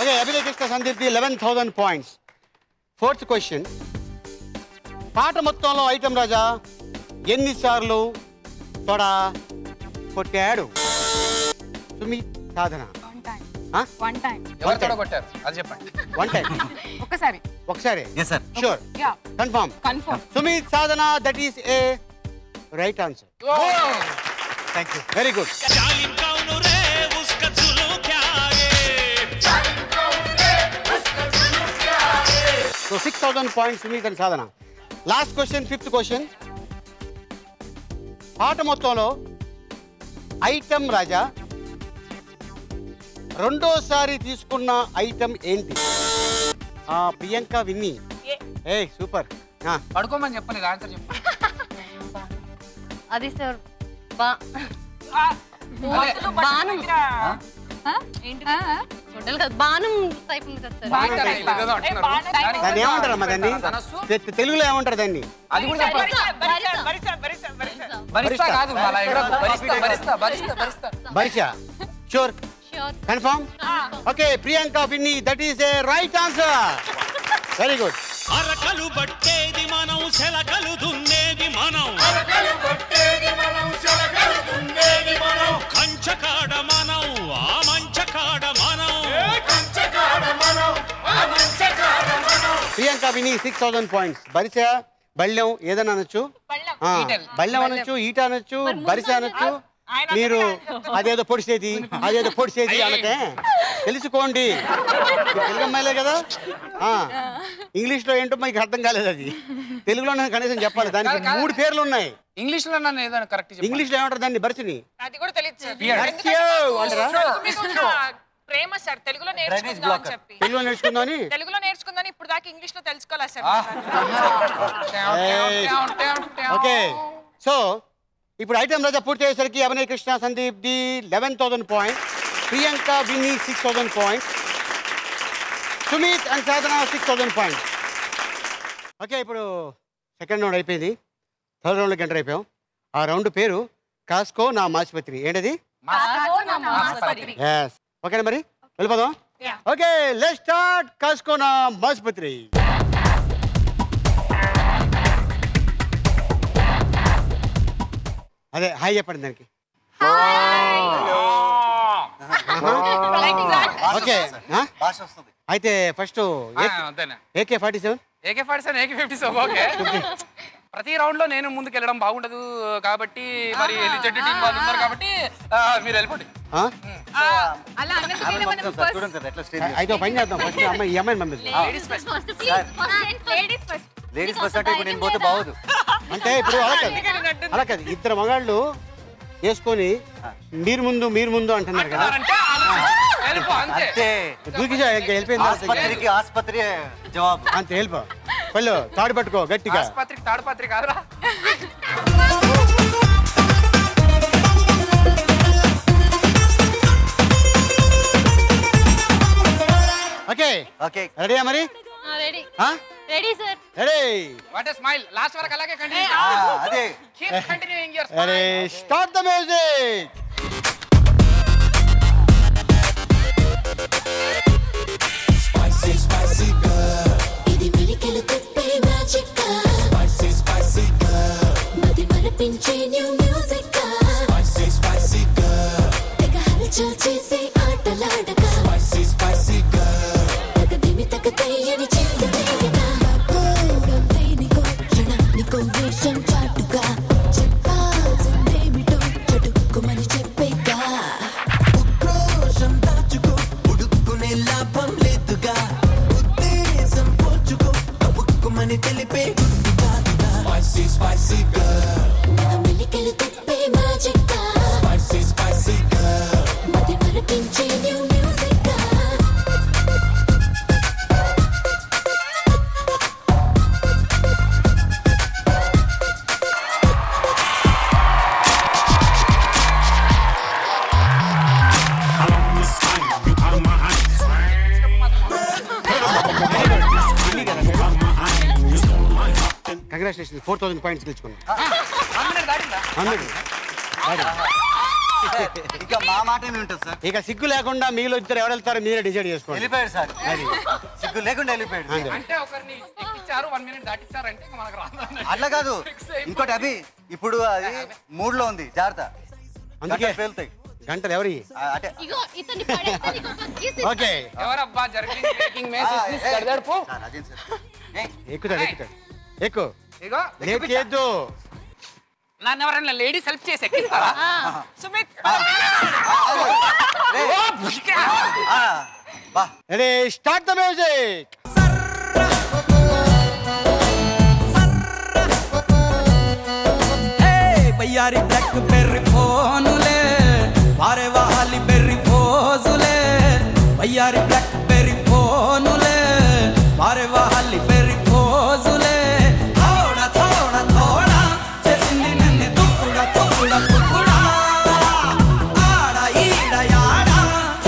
Okay Abhinay Krishna Sandeep ji 11,000 points. Fourth question, పాట మొత్తంలో ఐటమ్ రాజా ఎన్నిసార్లు తొడ కొట్టాడు? సుమిత్ సాధన. One time. ఎవరు తొడ కొట్టారు అది చెప్పండి. One time. ఒకసారి. yes sir. Sure confirm. Sumit Sadhana that is a right answer. Thank you, very good. So 6,000 points Sumit and Sadhana. Last question, fifth question, పాట మొత్తంలో ఐటమ్ రాజా రెండోసారి తీసుకున్న ఐటమ్ ఏంటి? ప్రియాంక విన్ని. ఏ సూపర్. పడుకోమని చెప్పలేదు, ఆన్సర్ చెప్పు. అది సార్ బాణం. బాణం టైప్ ఉంది కదా సార్. దాన్ని ఏమంటారమ్మా? దాన్ని తెలుగులో ఏమంటారు దాన్ని? అది కూడా బరిషా. Sure confirm? Okay Priyanka Vinni that is a right answer. Very good. అరకలు బట్టేది మనం, శలకలు దున్నేది మనం, కంచకాడ మనం, ఆ మంచకాడ మనం. ప్రియాంక విని 6,000 పాయింట్స్. బరిసా బళ్ళెం ఏదైనా అనొచ్చు, బళ్ళెం అనొచ్చు, ఈట అనొచ్చు, బరిసా అనొచ్చు. మీరు అదేదో పొడిసేది అదేదో పొడిసేది అనకే తెలుసుకోండి. తెలుగు అమ్మాయిలే కదా. ఇంగ్లీష్లో ఏంటో మీకు అర్థం కాలేదు, అది తెలుగులో కనీసం చెప్పాలి. దానికి 3 పేర్లు ఉన్నాయి. ఇంగ్లీష్ లో కరెక్ట్. ఇంగ్లీష్ లో ఏమంటారు దాన్ని? బరిసిని. అది కూడా తెలియదు. ప్రేమ సార్ తెలుగులో నేర్చుకుందాం అని చెప్పి. తెలుగులో నేర్చుకుందామని తెలుగులో నేర్చుకుందాని ఇప్పుడు దాకా ఇంగ్లీష్ లో తెలుసుకోవాలా సార్? ఓకే సో ఇప్పుడు ఐటమ్ రాజా పూర్తి అయ్యేసరికి Abhinay Krishna Sandeep the 11,000 points, Priyanka Vinni 6,000 points, Sumit and Sadhana 6,000 points. Okay ఇప్పుడు సెకండ్ రౌండ్ అయిపోయింది, థర్డ్ రౌండ్కి ఎంటర్ అయిపోయాం. ఆ రౌండ్ పేరు కాస్కో నా మాసుపత్రి. ఏంటది? ఎస్. ఓకేనా మరి వెళ్ళిపోదాం. ఓకే లెట్స్ స్టార్ట్ కాస్కో నా మాసుపత్రి. అదే హాయ్ చెప్పండి దానికి. ఓకే అయితే first AK-47. AK-47 AK-57 okay. ప్రతి రౌండ్ లో నేను ముందుకు వెళ్ళడం బాగుండదు కాబట్టి మరి ఎలిజెడ్ టీం వాళ్ళు ఉన్నారు కాబట్టి మీరు వెళ్ళిపోండి. అయితే పని చేద్దాం, ఫస్ట్ అమ్మాయి ఈ అమ్మాయిని పంపిస్తాం. లేడీస్ ఫస్ట్ అంటే ఇప్పుడు నేను పోతే బాగోదు. అంటే ఇప్పుడు అలా కాదు, ఇద్దరు మగాళ్ళు వేసుకొని మీరు ముందు మీరు ముందు అంటున్నారు కదా. అంతే దూకి వెళ్ళిపోయింది. ఆస్పత్రికి ఆస్పత్రి జవాబు. అంతే వెళ్ళిపో. పళ్ళు తాడు పట్టుకో గట్టిగా. ఆసుపత్రికి తాడుపత్రి కాదురా. ఓకే ఓకే రెడీయా మరి? Ready ready sir. Ready. What a smile. Last వరకు అలాగే కంటిన్యూ. అదే keep continuing your ready start the music. Spicy, spicy girl. ఇది మెలికలు తిప్పే మ్యాజిక్ Spicy, spicy girl. మది మరపించే new music Spicy, spicy girl. తెగ హల్చల్ చేసే ఆటలాడక Spicy, spicy girl. తగదిమి తగతయ్యని చిందులేయగా కూడం దేనికో క్షణానికో వేషం చాటుగా చెప్పాల్సిందేమిటో చటుక్కుమని చెప్పేగా ఉక్రోషం దాచుకో ఉడుక్కునే లాభం లేదుగా ఉద్దేశం పోచుకో కబుక్కుమని తెలిపే గుర్తుగా. Spicy, spicy girl. మెలికలు తిప్పే మ్యాజిక్ Spicy, spicy girl. మది మరపించే న్యూ మ్యూజిక్ కంగ్రాచులేషన్ 4000 పాయింట్స్ గెలుచుకున్నాం. ఇంకా మా మాటనే ఉంటుంది సార్. ఇక సిగ్గు లేకుండా మీలో ఇద్దరు ఎవరు వెళ్తారో మీరే డిసైడ్ చేసుకోండి. వెళ్ళిపోయాడు సార్. సిగ్గు లేకుండా వెళ్ళిపోయాడు. అంటే ఒకరిని ఎక్కించారు 1 మినిట్ దాటించారంటే ఇంకా మనకు రాదు. అట్లా కాదు. ఇంకోటి అభి ఇప్పుడు అది మూడ్ లో ఉంది, జాగ్రత్త. అందుకే వెళ్తాయి గంటలు ఎవరి అంటే ఇగో ఇతన్ని పడేస్తే నీకు ఒక kiss ఇస్తా. ఓకే ఎవరబ్బా జరిగింది మేకింగ్ మేకింగ్ కడదర్పు. సార్ అదేం సార్. ఎక్కుతాడు ఎక్కు ఇగో లేట్ చేయొద్దు. నన్ను ఎవరైనా లేడీస్ హెల్ప్ చేసి ఎక్కిస్తారా? Sumit ready start the music. బయ్యారి బ్లాక్ బెర్రీ ఫోనులే వారే వాహాలి బెర్రీ ఫోజులే బయ్యారి బ్లాక్ బెర్రీ ఫోనులే వారే వాహాలి బెర్రీ ఫోజులే థోడా థోడా థోడా చేసింది నన్ను తుక్కుడా తుక్కుడా తుక్కుడా ఆడ ఈడ యాడ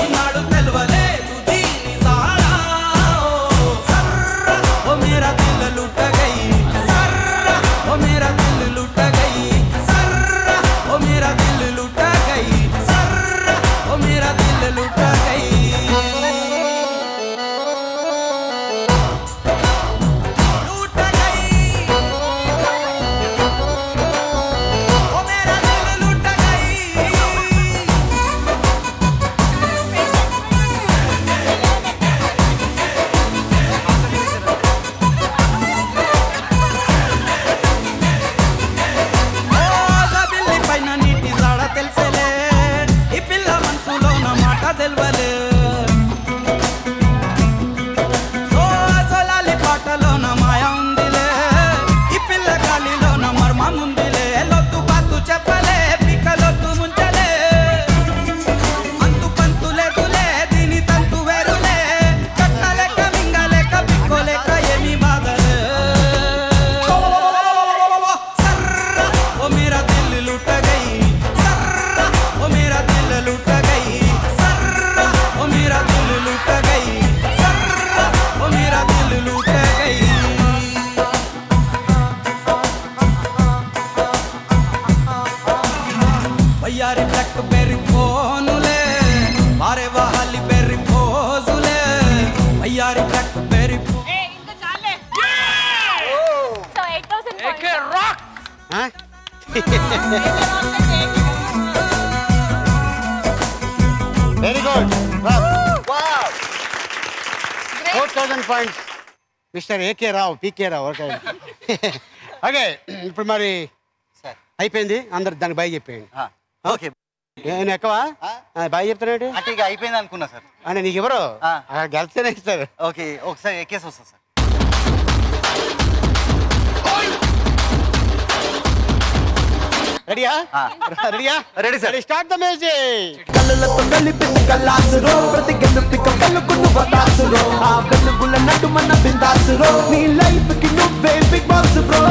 ఈనాడు తెలవలేదు దీని సాడా సర్ర ఓ మేరా దిల్ లుట గయి సర్ర ఓ మేరా దిల్ లుట గయి సర్ర ఓ మేరా దిల్ లుట గయి సర్ర ఓ మేరా దిల్ లుట గయి బయ్యారి బ్లాక్ బెర్రీ ఫోనులే వారే వాహాలి బెర్రీ ఫోజులే బయ్యారి BlackBerry so 8000 AK rock. Very good 4000 points mister AK Rao PK Rao. Okay okay ఇప్పుడు మరి అయిపోయింది. అందరు దానికి బాయ్ చెప్పేయండి. ఓకే నేను ఎక్కవా బాయ్ చెప్తానండి అంటే ఇక అయిపోయింది అనుకున్నా సార్. అంటే నీకు ఎవరు గెలిస్తేనే ఇస్తారు. ఓకే ఒకసారి ఎక్కేసి వస్తా సార్. రెడీయా ready sir. Start the music. కళ్ళతో కలిపింది కల్లాసురో ప్రతి గెలుపిక వెలుగును వతాసురో ఆ వెలుగుల నటు మన బిందాసురో నీ లైఫ్ కి నువ్వే big boss bro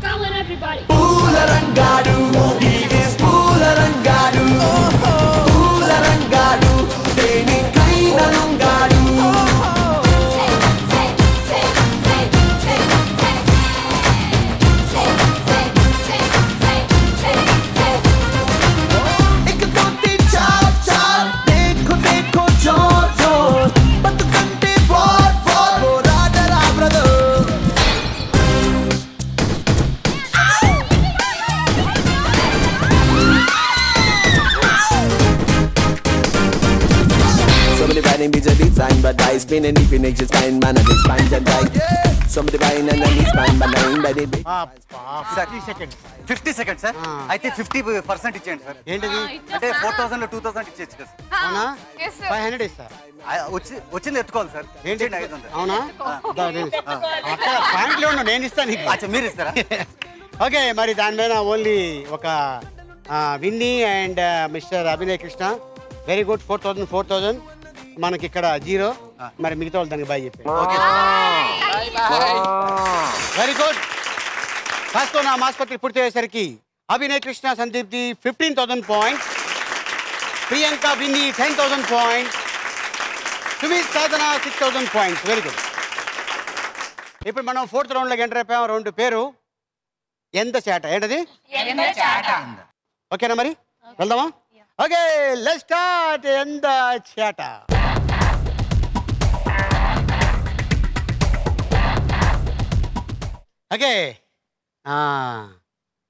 Come on everybody. పూల రంగాడు పూల రంగాడు పూల రంగాడు దేనికైనా రంగాడు but I spin and if you next just spine man and spine and die somebody buying and then spine but nine by the 30 seconds 50 seconds sir అయితే 50% ఇచ్చేయండి sir ఏంటిది అంటే 4000 లో 2000 ఇచ్చేచ్చు కదా అవునా 500 ఇస్తా వచ్చింది ఎత్తుకోవాలి సార్ ఏంటి 500 అవునా అక్కడ పాయింట్ లో నేను ఇస్తాను నీకు అచ్చా మీరు ఇస్తారా ఓకే మరి దాని మీద ఓన్లీ ఒక Vinny and mister Abhinay Krishna very good 4000 మనకి ఇక్కడ 0 మరి మిగతా వాళ్ళు దానికి బాయ్ చెప్పారు వెరీ గుడ్ కాస్తో నా ఆసుపత్రి పూర్తి అయ్యేసరికి Abhinay Krishna Sandeep the 15,000 points Priyanka Vinny 10,000 points Sumit Sadhana 6,000 points very good ఇప్పుడు మనం 4th రౌండ్లోకి ఎంటర్ అయిపోయాం రౌండ్ పేరు ఎంత చేట ఏంటది ఓకేనా మరి వెళ్దామా ఓకే లెట్స్ స్టార్ట్ ఎంత చేట ఓకే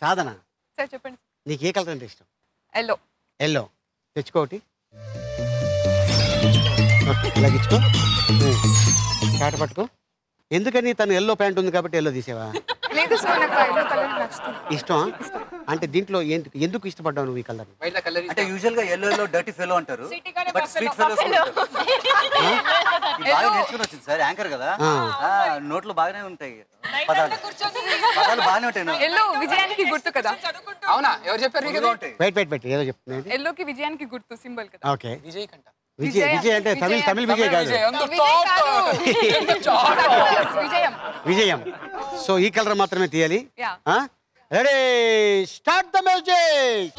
సాధన సార్ చెప్పండి నీకు ఏ కలర్ అంటే ఇష్టం ఎల్లో ఎల్లో తెచ్చుకోటి ఇలాగ ఇచ్చుకో చాట పట్టుకో ఎందుకని తను ఎల్లో ప్యాంట్ ఉంది కాబట్టి ఎల్లో తీసేవా లేదు సార్ నాకు ఎల్లో కలర్ నచ్చుతుంది ఇష్టమా అంటే దీంట్లో ఎందుకు ఇష్టపడ్డావు నువ్వు ఈ కలర్ అంటే యూజువల్ గా ఎల్లో డర్టీ ఫెలో అంటారు బట్ స్వీట్ ఫెలోస్ బాగా నేర్చుకుని వచ్చింది సార్ యాంకర్ కదా నోట్లు బాగానే ఉంటాయి పదాలు బాగానే ఉంటాయి ఎల్లో విజయానికి గుర్తు కదా అవునా ఎవరు చెప్పారు వెయిట్ ఏదో చెప్తుంది ఎల్లోకి విజయానికి గుర్తు సింబల్ కదా ఓకే విజయ్ కంట విజయ్ అంటే తమిళ విజయ్ కాదు విజయం సో ఈ కలర్ మాత్రమే తీయాలి ready start the music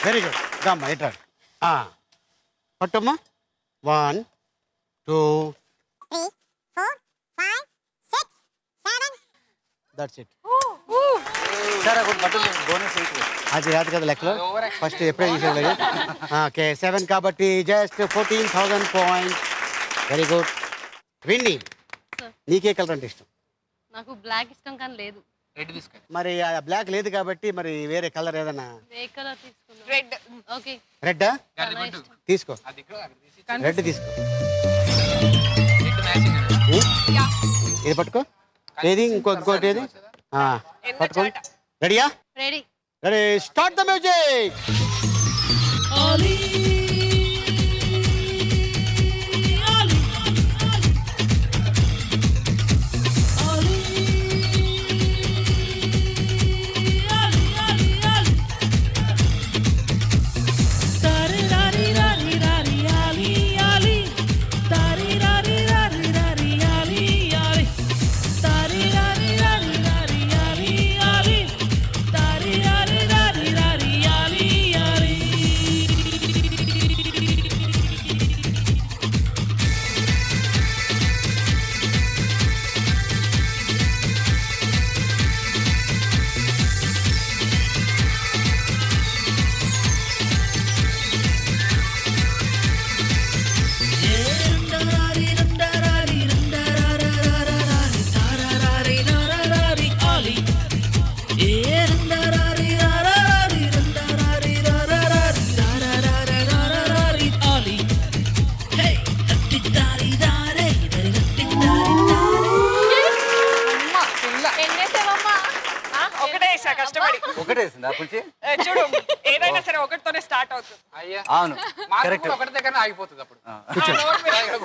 very good రామ్మా ఇట్రా పట్టమ్మా 1 2 3 4 5 6 7 దట్స్ ఇట్ సార్ బోనస్ అది రాదు కదా లెక్కలో ఫస్ట్ ఎప్పుడే తీసేది ఓకే 7 కాబట్టి just 14,000 points very good Vinny నీకే కలర్ అంటే ఇష్టం నాకు బ్లాక్ ఇష్టం కానీ లేదు రెడ్ తీసుకో మరి బ్లాక్ లేదు కాబట్టి మరి వేరే కలర్ ఏదన్నా ఏ కలర్ తీసుకుందాం రెడ్ ఓకే రెడ్డా తీసుకో రెడ్ తీసుకో ఇది పట్టుకో ఏది ఇంకోటి ఏది పట్టుకో రెడీయా ready ready start the music ఒకటే వేసిందా పులిచి? చూడు ఏదైనా సరే ఒకటితోనే స్టార్ట్ అవుతుంది. అయ్యా అవును కరెక్ట్. ఒకటి దగ్గర ఆగిపోతుంది అప్పుడు.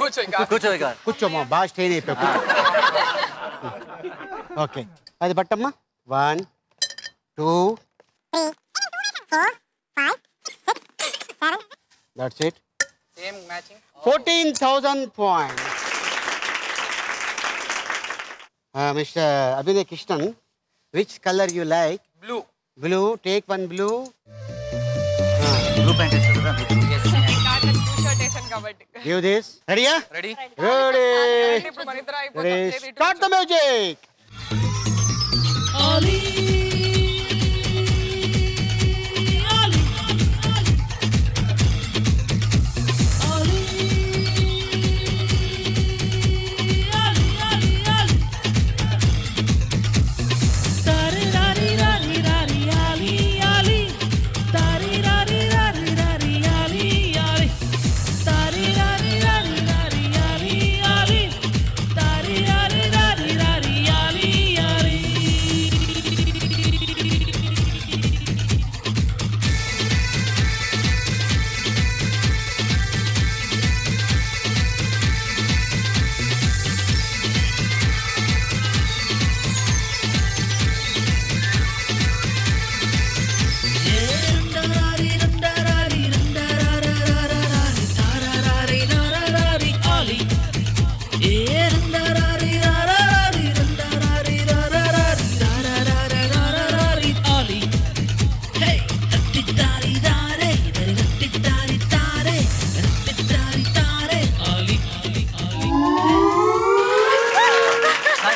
కూర్చో ఇంకా కూర్చో ఇక కూర్చోమ్మా, బాగా స్టేజ్ అయిపోయి. ఓకే, అది పట్టమ్మా. 1 2 that's it. Same matching. 14,000 points. Mr. Abhinay Krishnan, which color you like? Blue. Blue, take one blue. Blue pant వేసారు కదా. షర్ట్ వేసాను కాబట్టి. Give this. Ready? Ready. Ready. ఇప్పుడు మన ఇద్దరు Ready. అయిపోతుంది. Start the music.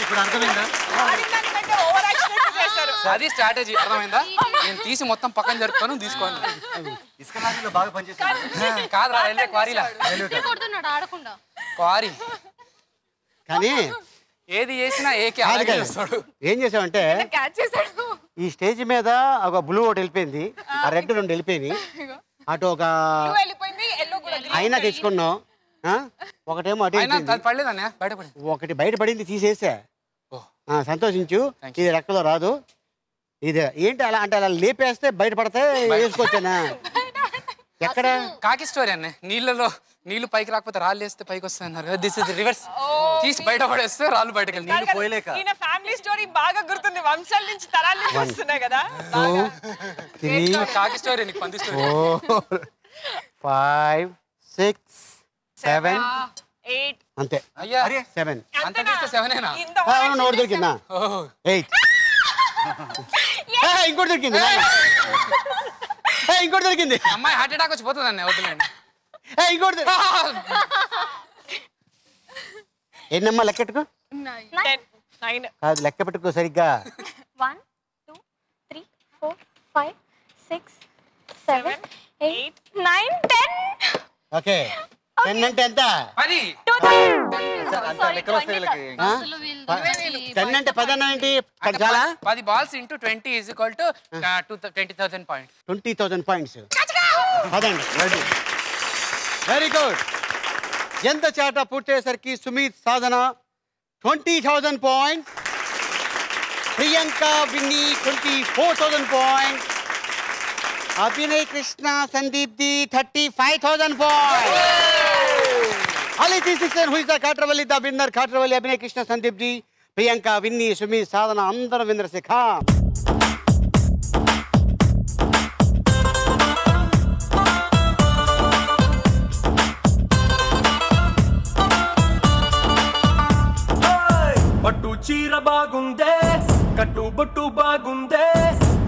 ఇప్పుడు అర్థమైందా? అది స్ట్రాటజీ అర్థమైందా? నేను తీసి మొత్తం పక్కన జరుపుతాను తీసుకోండి. ఇసుక లారీలో బాగా పనిచేస్తాను. కాదురా రైల్వే క్వారీలా ఆడకుండా క్వారీ. కానీ ఏది చేసినా ఏకే కాదు అలాగే కాదు. చేస్తాడు. ఏం చేసామంటే క్యాచ్ చేశాడు. ఈ స్టేజ్ మీద ఒక బ్లూ ఒకటి వెళ్ళిపోయింది, ఆ రెడ్ 2 వెళ్ళిపోయినాయి. అటు ఒక వెళ్ళిపోయింది, ఎల్లో కూడా. అయినా తెచ్చుకున్నాం. ఒకటేమో అటు అయినా వెళ్ళిపోయింది. అది పడలేదన్న బయటపడి. ఒకటి బయట పడింది, తీసేసా. ఓ. సంతోషించు. ఇది రెక్కలో రాదు. ఇది ఏంటి అలా అంటే అలా లేపేస్తే బయటపడితే వేసుకోవచ్చానా? ఎక్కడ కాకి స్టోరీ అన్న. నీళ్లు పైకి రాకపోతే రాళ్ళు వేస్తే పైకి వస్తాయి అన్నారు. This is reverse. తీసి బయట పడేస్తే రాళ్ళు బయటకు వెళ్తాయి. పోయలేక ఈయన ఫ్యామిలీ స్టోరీ బాగా గుర్తుంది, వంశాల నుంచి తరాల నుంచి వస్తున్నాయి కదా. 2 3 కాకి స్టోరీ నీకు పంది స్టోరీ. 4 5 6 7 8 అంతే. అయ్యా 7 అంత తీస్తే 7ఏనా? నోరు దొరికిందా? 8 ఇంకోటి దొరికింది. ఇంకోటి దొరికింది. అమ్మాయి హార్ట్ అటాక్ వచ్చి పోతుంది అన్న. వద్దులేండి. ఇంకోటి ఎన్నమ్మా లెక్కెట్టుకో. 9 కాదు, లెక్క పెట్టుకో సరిగ్గా. 1 2 3 4 5 6 7 8 9 10. ఓకే, 10 అంటే ఎంత? 10. 10 అంటే 10 అన్న ఏంటి? చాలా 10 balls into 20 is equal to 20,000 points. 20,000 points. పదండి. Very good. ఎంత చాట పూర్తయ్యేసరికి Sumit Sadhana 20,000 points, Priyanka Vinny 24,000 points, Abhinay Krishna Sandeep the 35,000 points. Ali 367 who is the Katravali, the winner. Katravali, Abhinay Krishna, Sandeep ji, Priyanka, Vinny, Sumi, Sadhana, అందరూ విన్నర్ శిఖా. పట్టు చీర బాగుందే, కట్టు బొట్టు బాగుందే,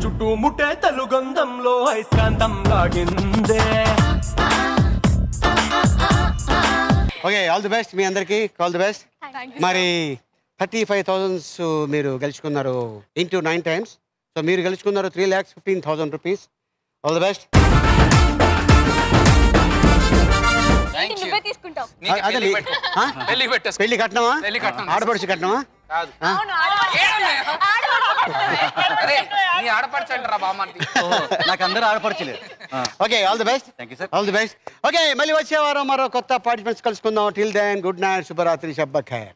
చుట్టూ ముట్టే తలుగంధంలో ఐస్కాంతం లాగిందే. ఓకే, ఆల్ ది బెస్ట్ మీ అందరికి. All the best. మరి 35,000 మీరు గెలుచుకున్నారు ఇంటూ 9 times. సో మీరు గెలుచుకున్నారు 3,15,000 rupees. All the best. పెళ్లి కట్నమా? ఆడపడుచు కట్నమా? నాకు అందరూ ఆడపడచలేదు. Okay, all the best. Thank you sir. All the best. Okay, మళ్ళీ వచ్చే వారం మరో కొత్త పార్టిసిపెంట్స్ కలుసుకుందాం. టిల్ దెన్ గుడ్ నైట్, శుభరాత్రి, షబ్బ ఖైర్.